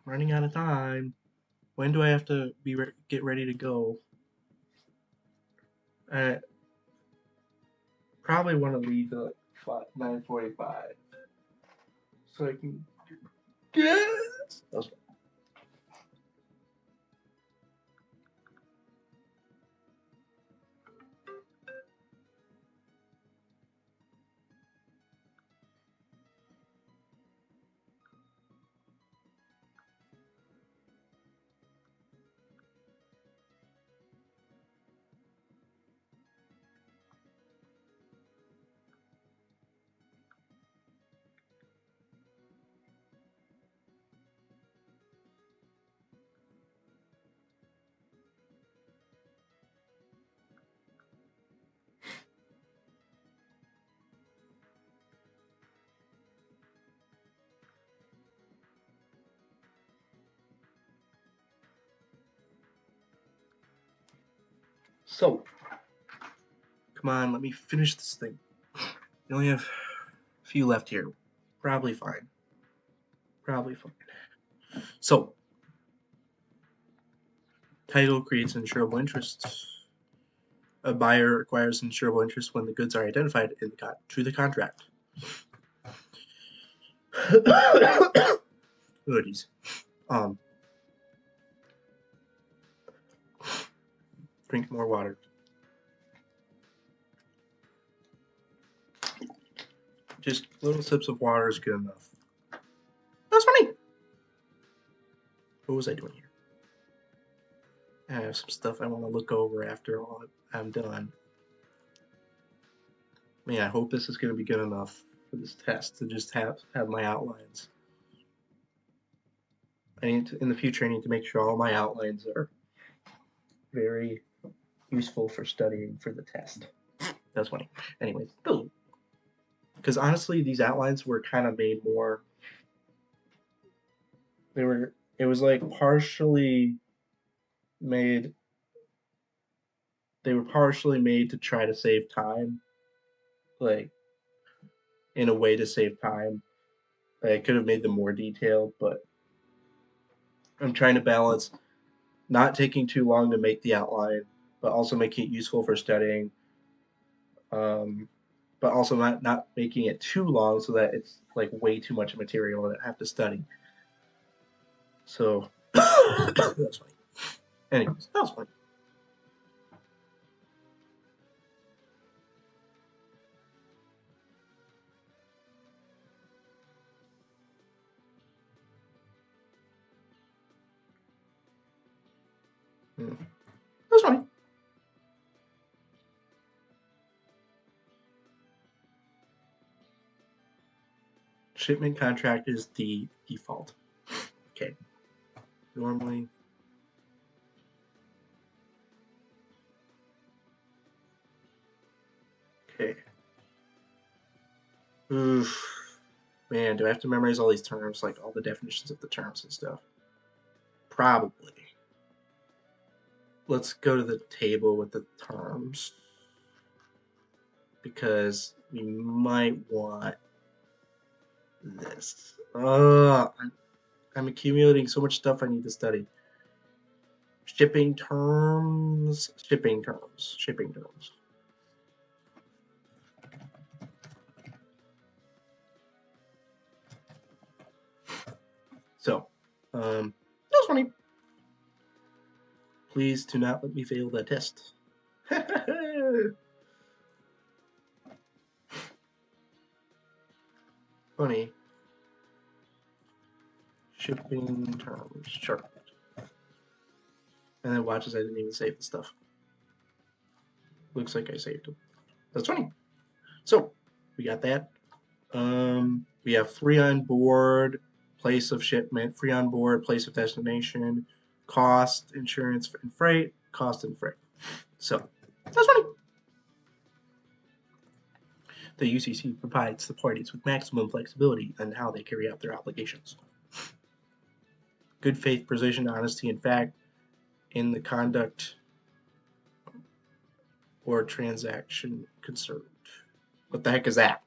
S1: I'm running out of time. When do I have to get ready to go? I probably want to leave at 9:45, so I can. Yes. So, come on, let me finish this thing. We only have a few left here. Probably fine. Probably fine. So, title creates insurable interest. A buyer acquires insurable interest when the goods are identified to the contract. Hoodies. Drink more water. Just little sips of water is good enough. That's funny. What was I doing here? I have some stuff I want to look over after all I'm done. Man, I hope this is going to be good enough for this test to just have my outlines. In the future, I need to make sure all my outlines are very useful for studying for the test. That's funny. Anyways, because honestly, these outlines were kind of made more. It was like partially made. They were partially made to try to save time, like in a way to save time. I could have made them more detailed, but I'm trying to balance not taking too long to make the outline, but also making it useful for studying. But also not making it too long so that it's like way too much material that I have to study. So that's funny. Anyways, that was funny. That's funny. Shipment contract is the default. Okay. Normally. Okay. Oof. Man, do I have to memorize all these terms, like all the definitions of the terms and stuff? Probably. Let's go to the table with the terms, because we might want this. I'm accumulating so much stuff I need to study. Shipping terms. So, that's funny. Please do not let me fail that test. Funny. Shipping terms chart. And then watches I didn't even save the stuff. Looks like I saved it. That's funny. So, we got that. We have free on board, place of shipment, free on board, place of destination, cost, insurance and freight, cost and freight. So, that's funny. The UCC provides the parties with maximum flexibility on how they carry out their obligations. Good faith, precision, honesty, and fact in the conduct or transaction concerned. What the heck is that?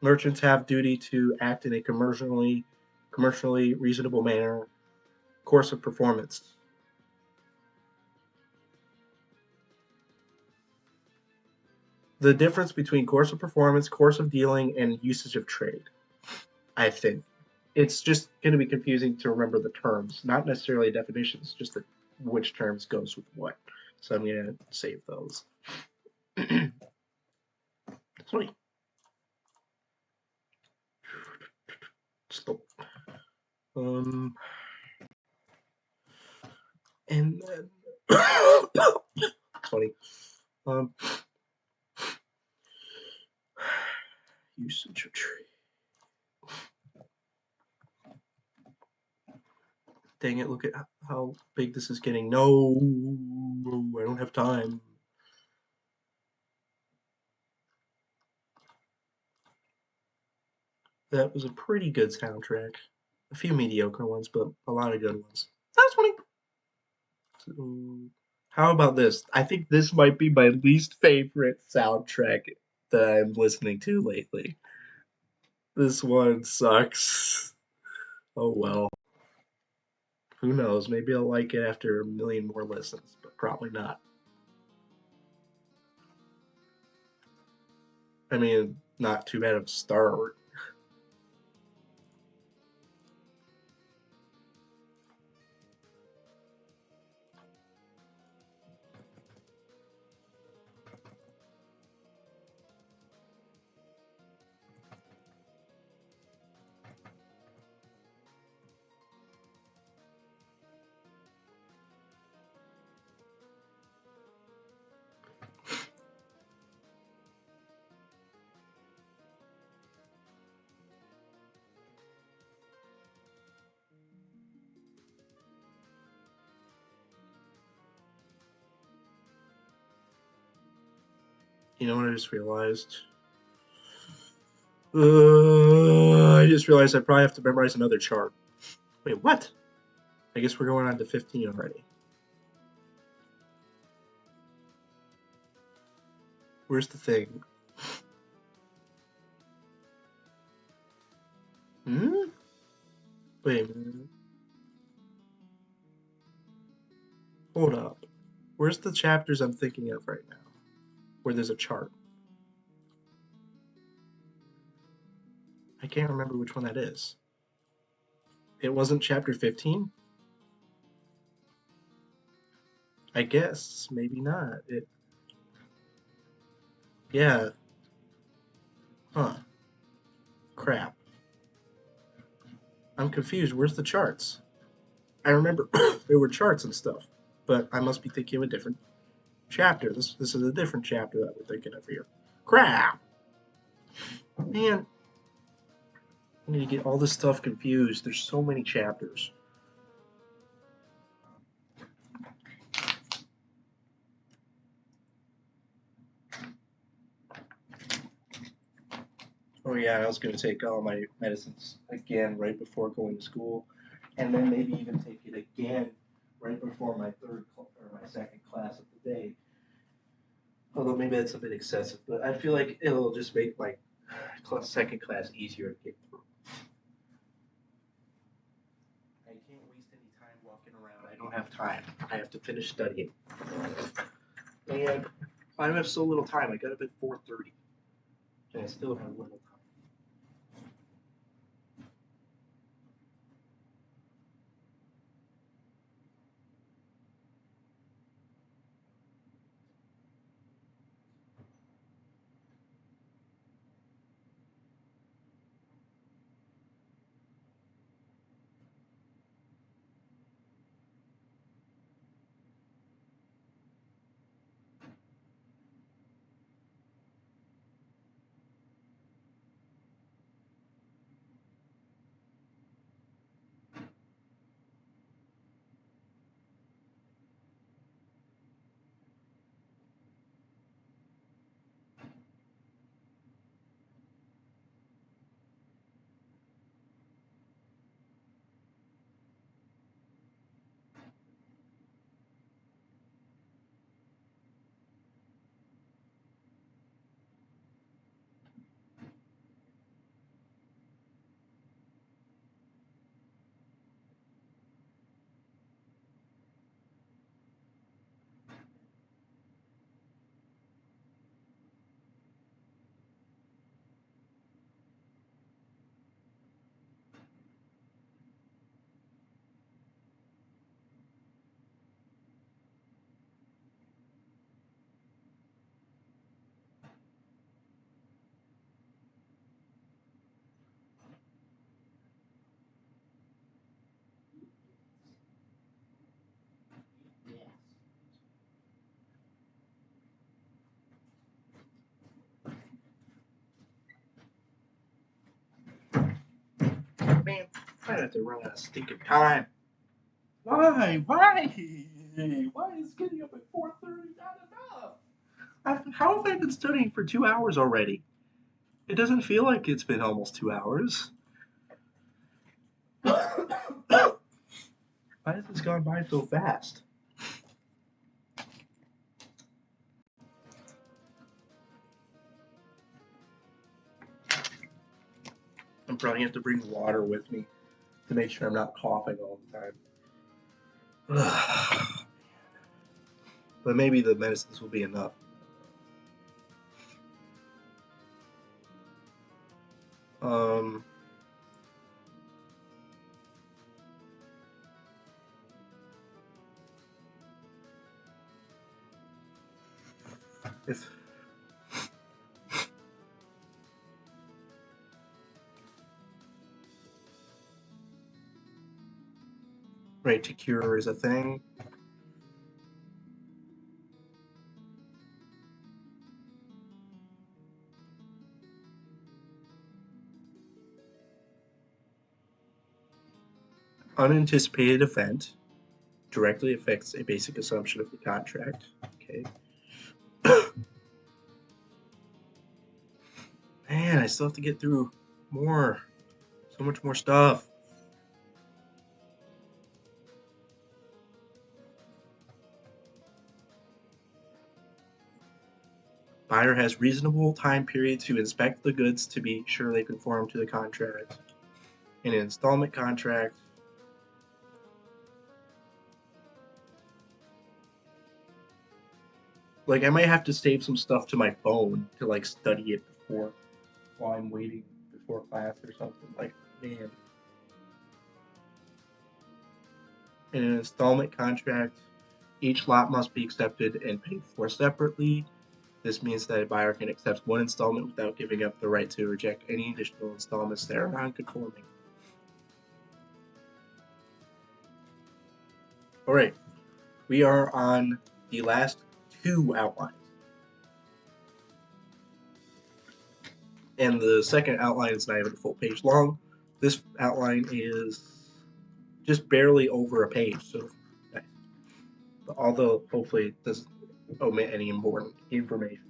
S1: Merchants have duty to act in a commercially reasonable manner. Course of performance. The difference between course of performance, course of dealing, and usage of trade. I think it's just going to be confusing to remember the terms, not necessarily definitions, just which terms goes with what. So I'm going to save those. 20. Stop. And then 20. Usage of trade. Dang it, look at how big this is getting. No, I don't have time. That was a pretty good soundtrack. A few mediocre ones, but a lot of good ones. That was funny. So, how about this? I think this might be my least favorite soundtrack that I'm listening to lately. This one sucks. Oh well. Who knows? Maybe I'll like it after a million more listens, but probably not. I mean, not too bad of a start. You know what I just realized? I just realized I probably have to memorize another chart. Wait, what? I guess we're going on to 15 already. Where's the thing? Wait a minute. Hold up. Where's the chapters I'm thinking of right now? Where there's a chart. I can't remember which one that is. It wasn't chapter 15? I guess. Maybe not. Yeah. Huh. Crap. I'm confused. Where's the charts? I remember there were charts and stuff, but I must be thinking of a different chapter. This is a different chapter that we're thinking of here. Crap! Man, I need to get all this stuff confused. There's so many chapters. Oh yeah, I was going to take all my medicines again right before going to school, and then maybe even take it again right before my second class of the day. Although maybe that's a bit excessive, but I feel like it'll just make my second class easier to get through. I can't waste any time walking around. I don't have time. I have to finish studying. And I have so little time. I got up at 4:30, and I still have little time. Man, I have to run out of stinking time. Why? Why? Why is getting up at 4:30 not enough? How have I been studying for 2 hours already? It doesn't feel like it's been almost 2 hours. Why has this gone by so fast? I'm probably have to bring water with me to make sure I'm not coughing all the time. But maybe the medicines will be enough. If right to cure is a thing. Unanticipated event directly affects a basic assumption of the contract. Okay. Man, I still have to get through more. So much more stuff. Buyer has reasonable time period to inspect the goods to be sure they conform to the contract. In an installment contract, like I might have to save some stuff to my phone to like study it before while I'm waiting before class or something. Like, man. In an installment contract, each lot must be accepted and paid for separately. This means that a buyer can accept one installment without giving up the right to reject any additional installments that are non-conforming. All right, we are on the last two outlines. And the second outline is not even a full page long. This outline is just barely over a page, so nice. But although hopefully it doesn't omit any important information.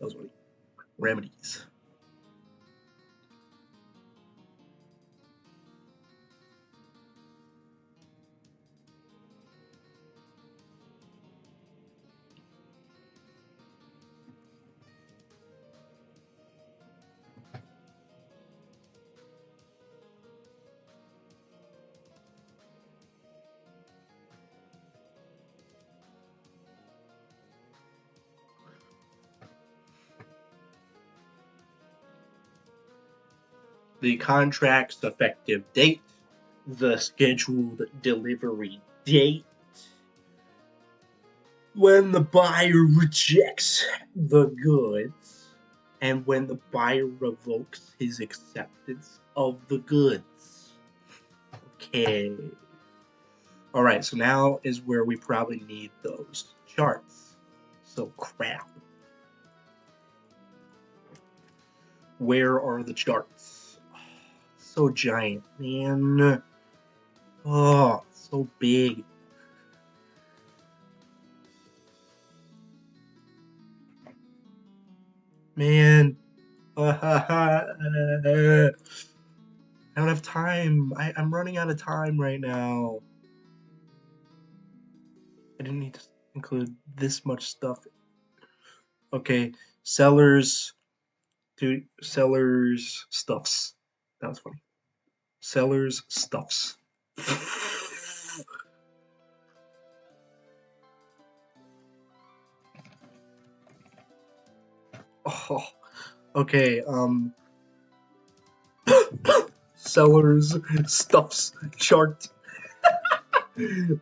S1: Those are remedies. The contract's effective date, the scheduled delivery date, when the buyer rejects the goods, and when the buyer revokes his acceptance of the goods. Okay. Alright, so now is where we probably need those charts. So crap. Where are the charts? Oh, so giant, man. Oh, so big. Man. I don't have time. I'm running out of time right now. I didn't need to include this much stuff. Okay, sellers stuffs. That was funny. Sellers stuffs. Oh, okay, sellers stuffs chart.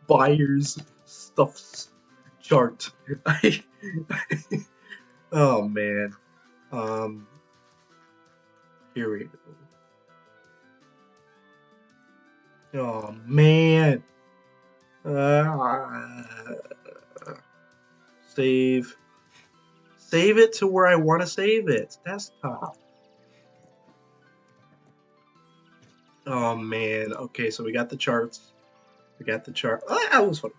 S1: Buyers stuffs chart. Oh man. Here we go. Oh man. Save. Save it to where I want to save it. Desktop. Oh man. Okay, so we got the charts. We got the chart. Oh, that was funny.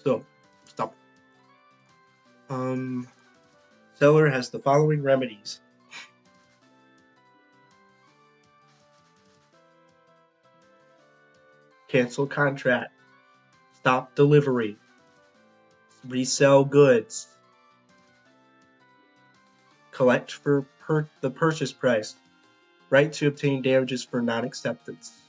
S1: So, stop. Seller has the following remedies. Cancel contract. Stop delivery. Resell goods. Collect for the purchase price. Right to obtain damages for non-acceptance.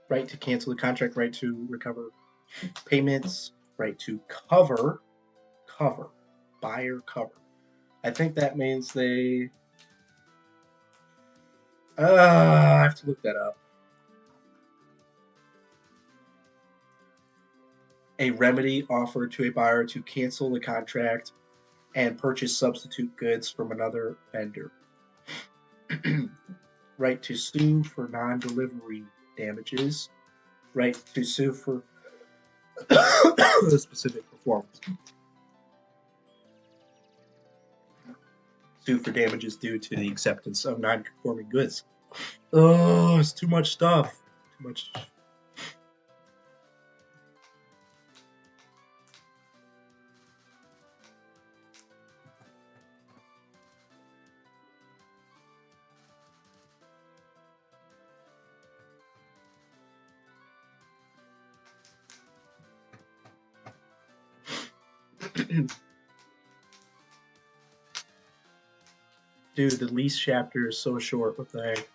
S1: Right to cancel the contract, right to recover payments, right to cover, buyer cover. I think that means they. I have to look that up. A remedy offered to a buyer to cancel the contract and purchase substitute goods from another vendor. Right to sue for non-delivery damages. Right to sue for specific performance. Sue for damages due to the acceptance of non-conforming goods. Oh, it's too much stuff. Too much. Dude, the lease chapter is so short. What the heck?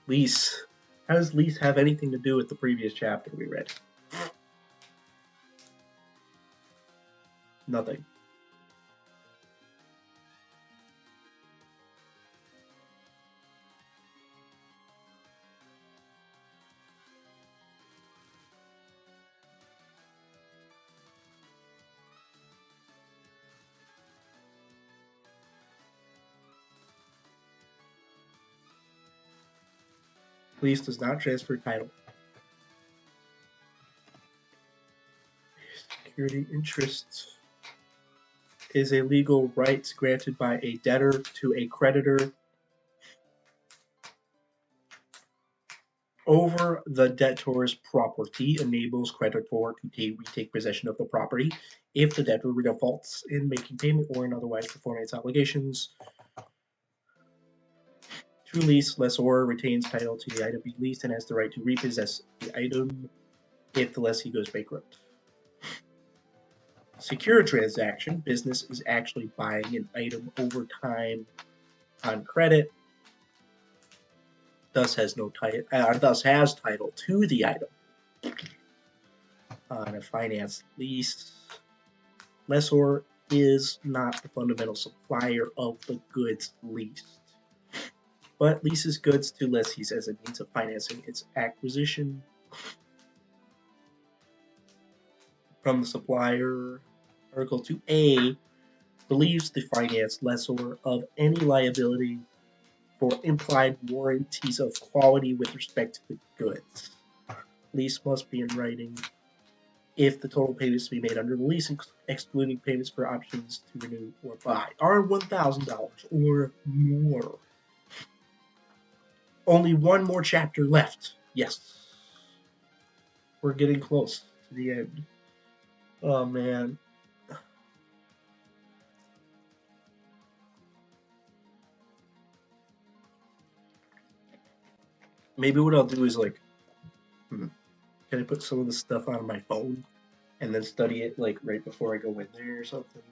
S1: Lease. How does lease have anything to do with the previous chapter we read? Nothing. Lease does not transfer title. Security interest is a legal right granted by a debtor to a creditor over the debtor's property, enables creditor to retake possession of the property if the debtor defaults in making payment or in otherwise performing its obligations. To lease, lessor retains title to the item being leased and has the right to repossess the item if the lessee goes bankrupt. Secure transaction, business is actually buying an item over time on credit, thus has title to the item. On a finance lease, lessor is not the fundamental supplier of the goods leased, but leases goods to lessees as a means of financing its acquisition from the supplier. Article 2A believes the finance lessor of any liability for implied warranties of quality with respect to the goods. Lease must be in writing if the total payments to be made under the lease, excluding payments for options to renew or buy, are $1,000 or more. Only one more chapter left. Yes. We're getting close to the end. Oh, man. Maybe what I'll do is like, can I put some of the stuff on my phone and then study it like right before I go in there or something?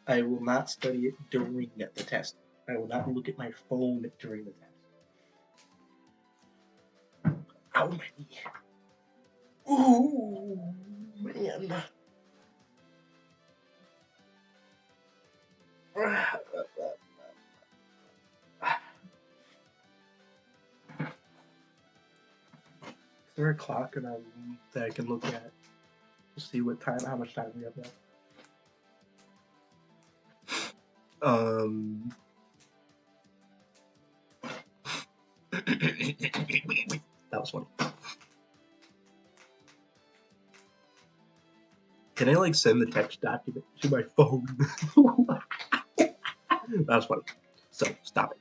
S1: I will not study it during the test. I will not look at my phone during the test. Ow, my knee. Ooh, man. Is there a clock in our room that I can look at to see how much time we have left? That was funny. Can I like send the text document to my phone? That was funny. So stop it.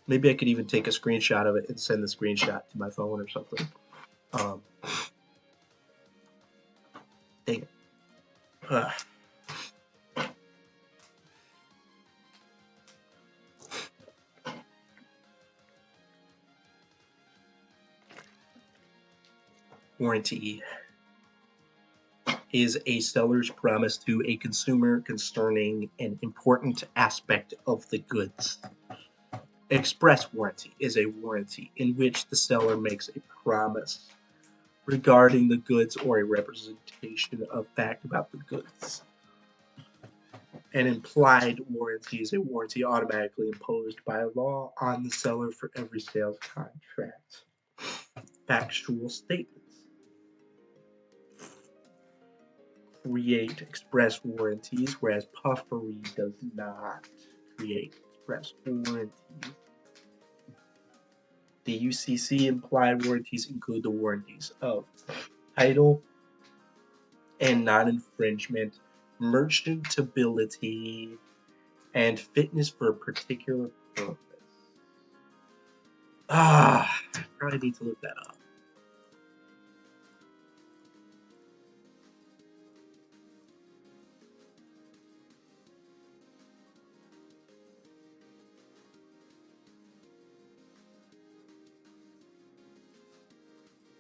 S1: Maybe I could even take a screenshot of it and send the screenshot to my phone or something. Dang it. Warranty is a seller's promise to a consumer concerning an important aspect of the goods. Express warranty is a warranty in which the seller makes a promise regarding the goods or a representation of fact about the goods. An implied warranty is a warranty automatically imposed by law on the seller for every sales contract. Factual statements create express warranties, whereas puffery does not create express warranties. The UCC implied warranties include the warranties of title and non-infringement, merchantability, and fitness for a particular purpose. I probably need to look that up.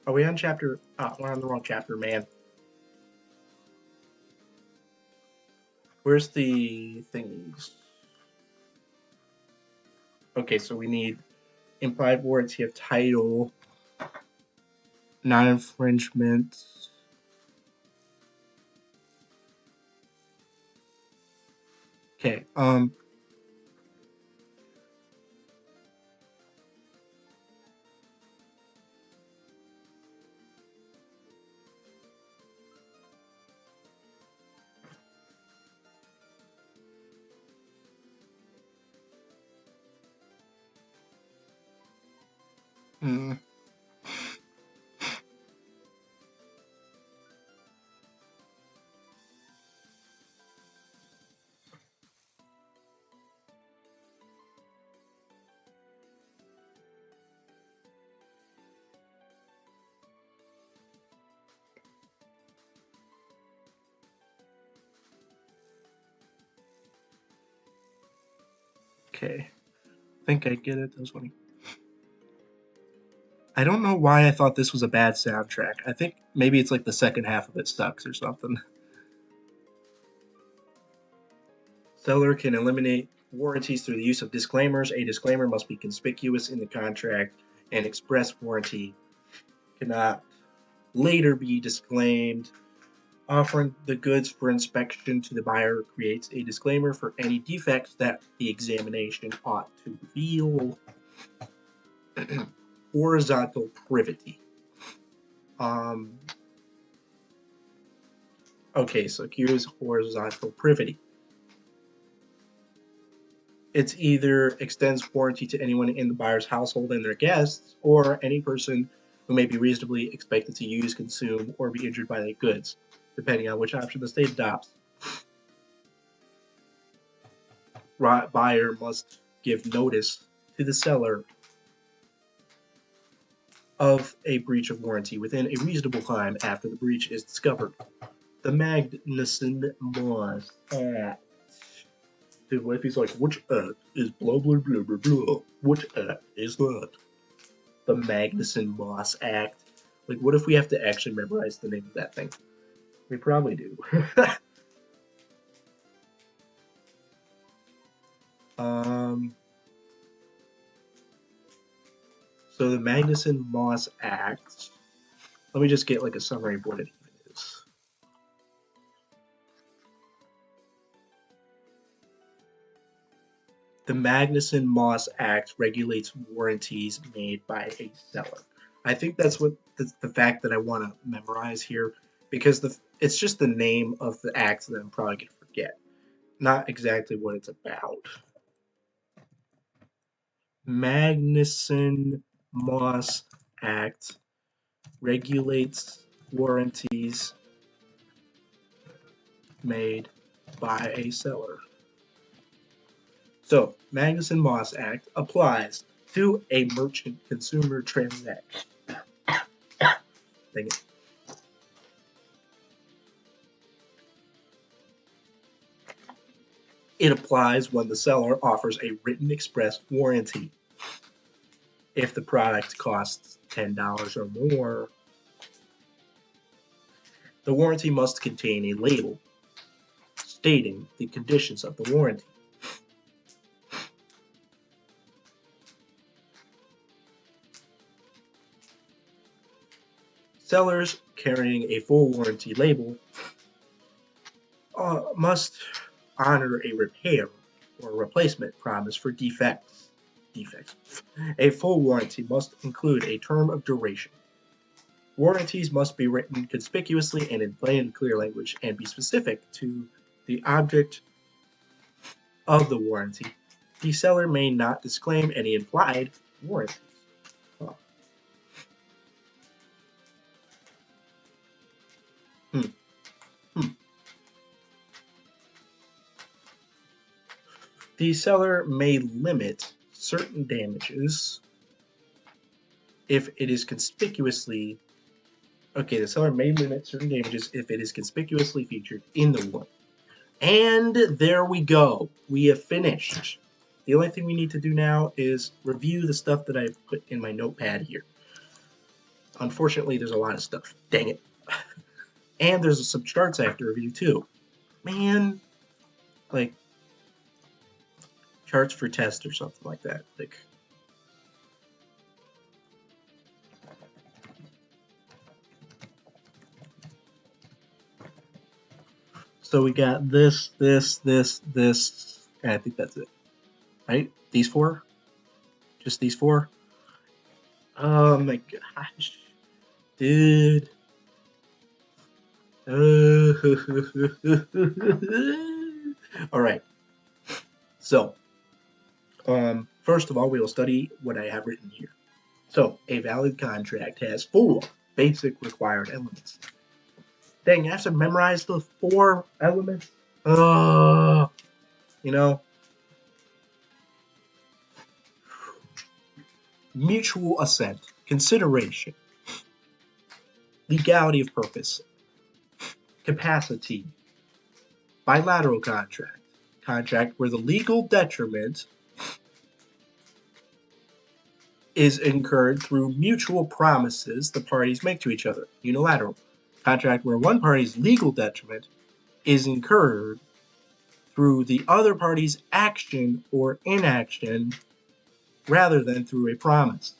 S1: Are we on chapter? We're on the wrong chapter, man. Where's the things? Okay, so we need implied warranty of title, non-infringement. Okay, okay. I think I get it. That was funny. I don't know why I thought this was a bad soundtrack. I think maybe it's like the second half of it sucks or something. Seller can eliminate warranties through the use of disclaimers. A disclaimer must be conspicuous in the contract, and express warranty cannot later be disclaimed. Offering the goods for inspection to the buyer creates a disclaimer for any defects that the examination ought to reveal. Horizontal privity. Okay, so here's horizontal privity. It's either extends warranty to anyone in the buyer's household and their guests, or any person who may be reasonably expected to use, consume, or be injured by the goods, depending on which option the state adopts. Buyer must give notice to the seller of a breach of warranty within a reasonable time after the breach is discovered. The Magnuson-Moss Act. Dude, what if he's like, which act is blah blah blah blah blah? Which act is that? The Magnuson-Moss Act. Like, what if we have to actually memorize the name of that thing? We probably do. So the Magnuson-Moss Act. Let me just get like a summary of what it is. The Magnuson-Moss Act regulates warranties made by a seller. I think that's what the fact that I want to memorize here, because it's just the name of the act that I'm probably going to forget, not exactly what it's about. Magnuson-Moss Act regulates warranties made by a seller. So, Magnuson-Moss Act applies to a merchant consumer transaction. Dang it. It applies when the seller offers a written express warranty. If the product costs $10 or more, the warranty must contain a label stating the conditions of the warranty. Sellers carrying a full warranty label must honor a repair or replacement promise for defects. A full warranty must include a term of duration. Warranties must be written conspicuously and in plain and clear language and be specific to the object of the warranty. The seller may not disclaim any implied warranties. The seller may limit certain damages if it is conspicuously the seller may limit certain damages if it is conspicuously featured in the warranty. And there we go. We have finished. The only thing we need to do now is review the stuff that I've put in my notepad here. Unfortunately, there's a lot of stuff. Dang it. And there's some charts I have to review too. Man, like charts for test or something like that. Like, so we got this, and I think that's it. Right? These four? Just these four? Oh my gosh. Dude. Alright. So, first of all, we will study what I have written here. So, a valid contract has 4 basic required elements. Dang, I have to memorize the 4 elements? Mutual assent, consideration, legality of purpose, capacity, bilateral contract where the legal detriment is incurred through mutual promises the parties make to each other, unilateral contract where one party's legal detriment is incurred through the other party's action or inaction rather than through a promise.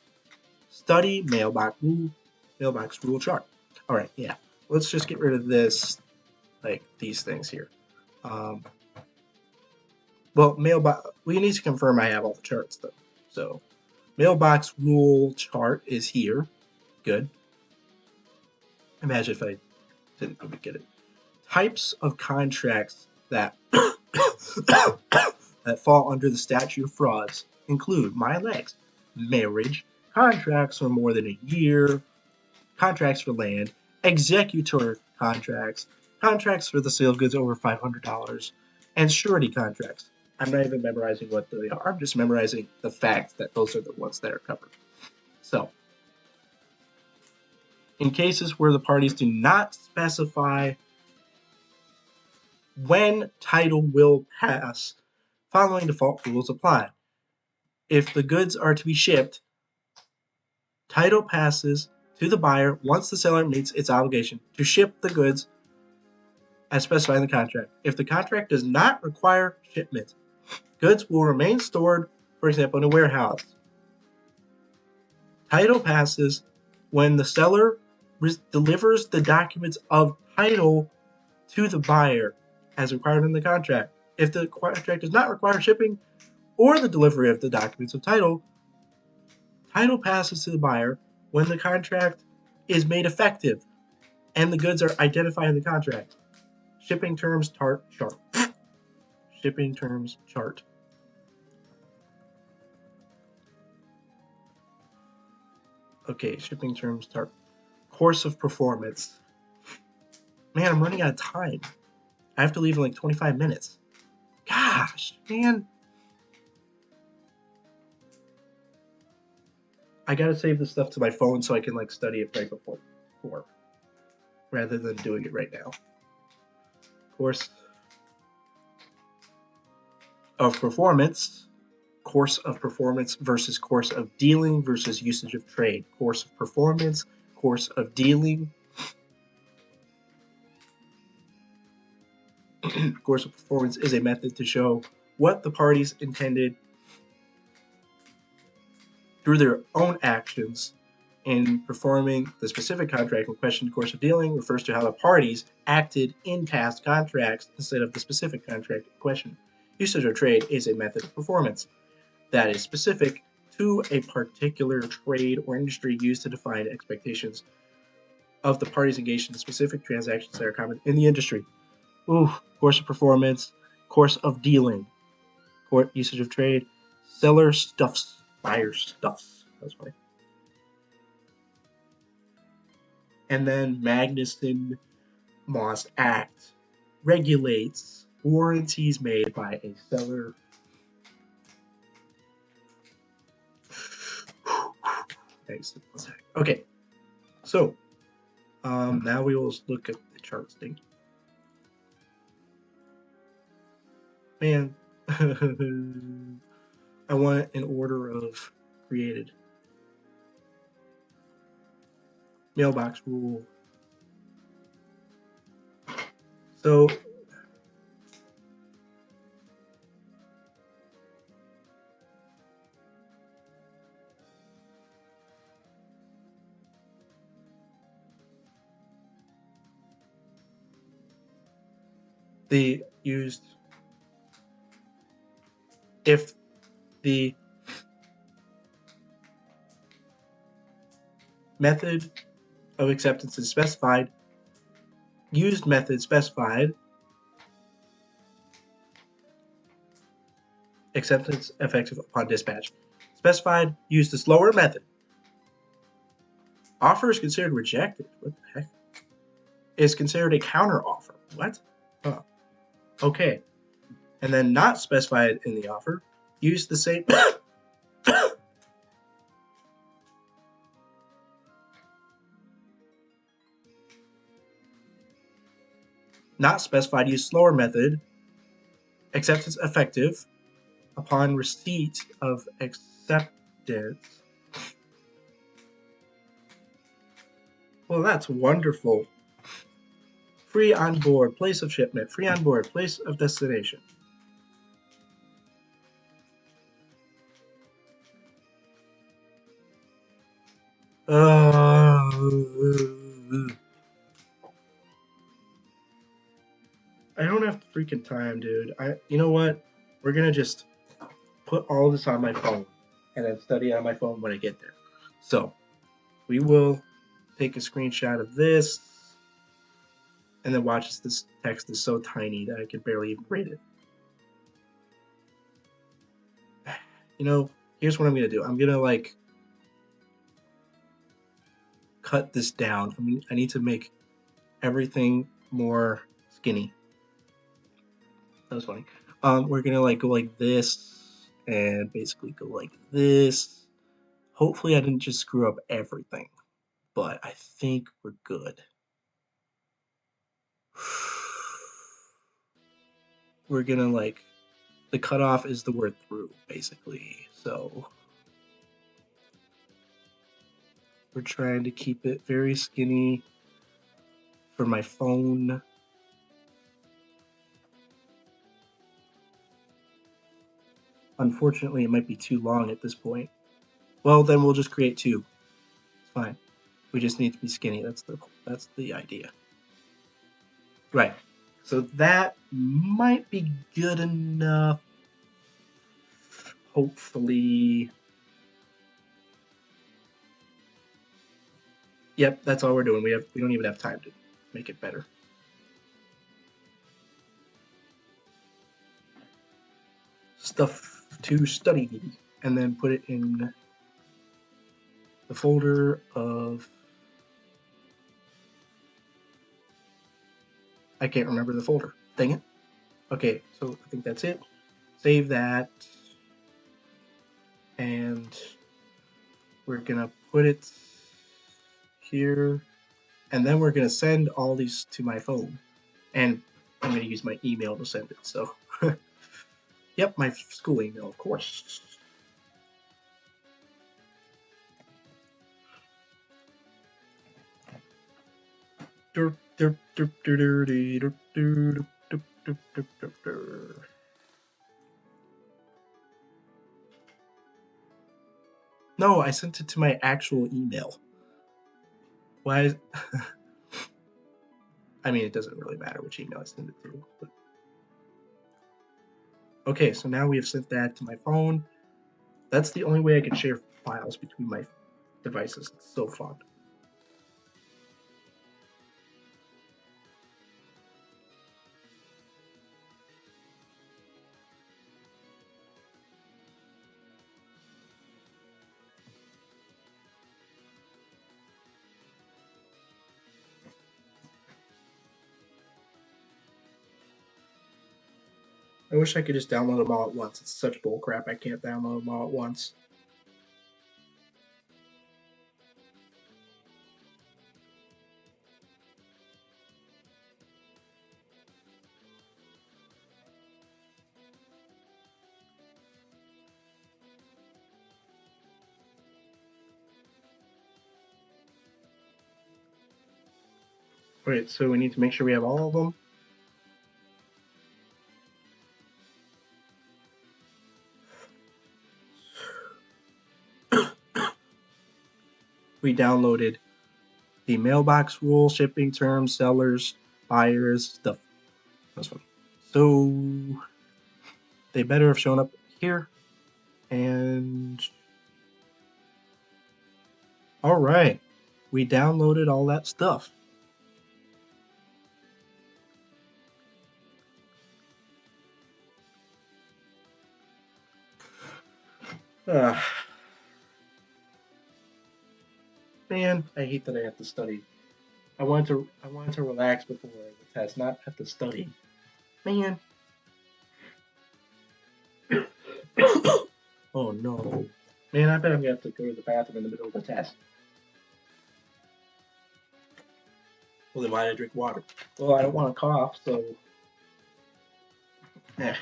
S1: Study mailbox rule chart. All right, yeah. Let's just get rid of this, like these things here. Mailbox. We need to confirm I have all the charts though. So, mailbox rule chart is here. Good. Imagine if I didn't get it. Types of contracts that that fall under the statute of frauds include marriage, contracts for more than a year, contracts for land, executor contracts, contracts for the sale of goods over $500, and surety contracts. I'm not even memorizing what they are. I'm just memorizing the fact that those are the ones that are covered. So, in cases where the parties do not specify when title will pass, following default rules apply. If the goods are to be shipped, title passes to the buyer once the seller meets its obligation to ship the goods as specified in the contract. If the contract does not require shipment, Goods will remain stored, for example, in a warehouse. Title passes when the seller delivers the documents of title to the buyer as required in the contract. If the contract does not require shipping or the delivery of the documents of title, title passes to the buyer when the contract is made effective and the goods are identified in the contract. Shipping terms chart. Shipping terms chart. Okay, shipping terms chart. Course of performance. Man, I'm running out of time. I have to leave in like 25 minutes. Gosh, man. I gotta save this stuff to my phone so I can like study it right before work, rather than doing it right now. Course of performance. Course of performance versus course of dealing versus usage of trade. Course of performance, course of dealing. Course of performance is a method to show what the parties intended through their own actions in performing the specific contract in question. Course of dealing refers to how the parties acted in past contracts instead of the specific contract in question. Usage of trade is a method of performance that is specific to a particular trade or industry used to define expectations of the parties engaged in the specific transactions that are common in the industry. Course of performance, course of dealing, usage of trade, seller stuffs, buyer stuffs. That's funny. And then Magnuson-Moss Act regulates warranties made by a seller. Okay, so now we will look at the charts thing. Man, I want an order of created. Mailbox rule. So they used if the method of acceptance is specified, used method specified, acceptance effective upon dispatch. Specified, used the slower method. Offer is considered rejected. What the heck? Is considered a counter offer. What? Oh. Okay. And then not specified in the offer, use the same not specified, use slower method, acceptance effective upon receipt of acceptance. Well, that's wonderful. Free on board, place of shipment, free on board, place of destination. I don't have the freaking time, dude. You know what? We're gonna just put all this on my phone and then study on my phone when I get there. So we will take a screenshot of this and then watch this. Text is so tiny that I can barely even read it. You know, here's what I'm gonna do. I'm gonna like cut this down. I need to make everything more skinny. That was funny. We're gonna like go like this and basically go like this. Hopefully I didn't just screw up everything, but I think we're good. We're gonna like, the cutoff is the word through, basically. So we're trying to keep it very skinny for my phone. Unfortunately, it might be too long at this point. Well, then we'll just create 2. It's fine. We just need to be skinny. That's the idea. Right. So that might be good enough. Hopefully. Yep, that's all we're doing. We don't even have time to make it better. Stuff to study, and then put it in the folder of. I can't remember the folder. Dang it. Okay, so I think that's it. Save that. And we're gonna put it here. And then we're gonna send all these to my phone. And I'm gonna use my email to send it. So yep, my school email, of course. No, I sent it to my actual email. Why? I mean, it doesn't really matter which email I send it to. But... Okay, so now we have sent that to my phone. That's the only way I can share files between my devices. It's so fun. I wish I could just download them all at once. It's such bullcrap. I can't download them all at once. Alright, so we need to make sure we have all of them. We downloaded the mailbox rule, shipping terms, sellers, buyers, stuff. That's fun. So they better have shown up here. And all right, we downloaded all that stuff. Man, I hate that I have to study. I wanted to relax before the test, not have to study. Man. Oh no. Man, I bet I'm gonna have to go to the bathroom in the middle of the test. Well, then why did I drink water? Well, I don't want to cough, so. Yeah.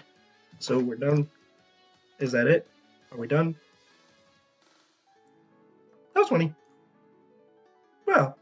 S1: So we're done. Is that it? Are we done? That was funny. Well,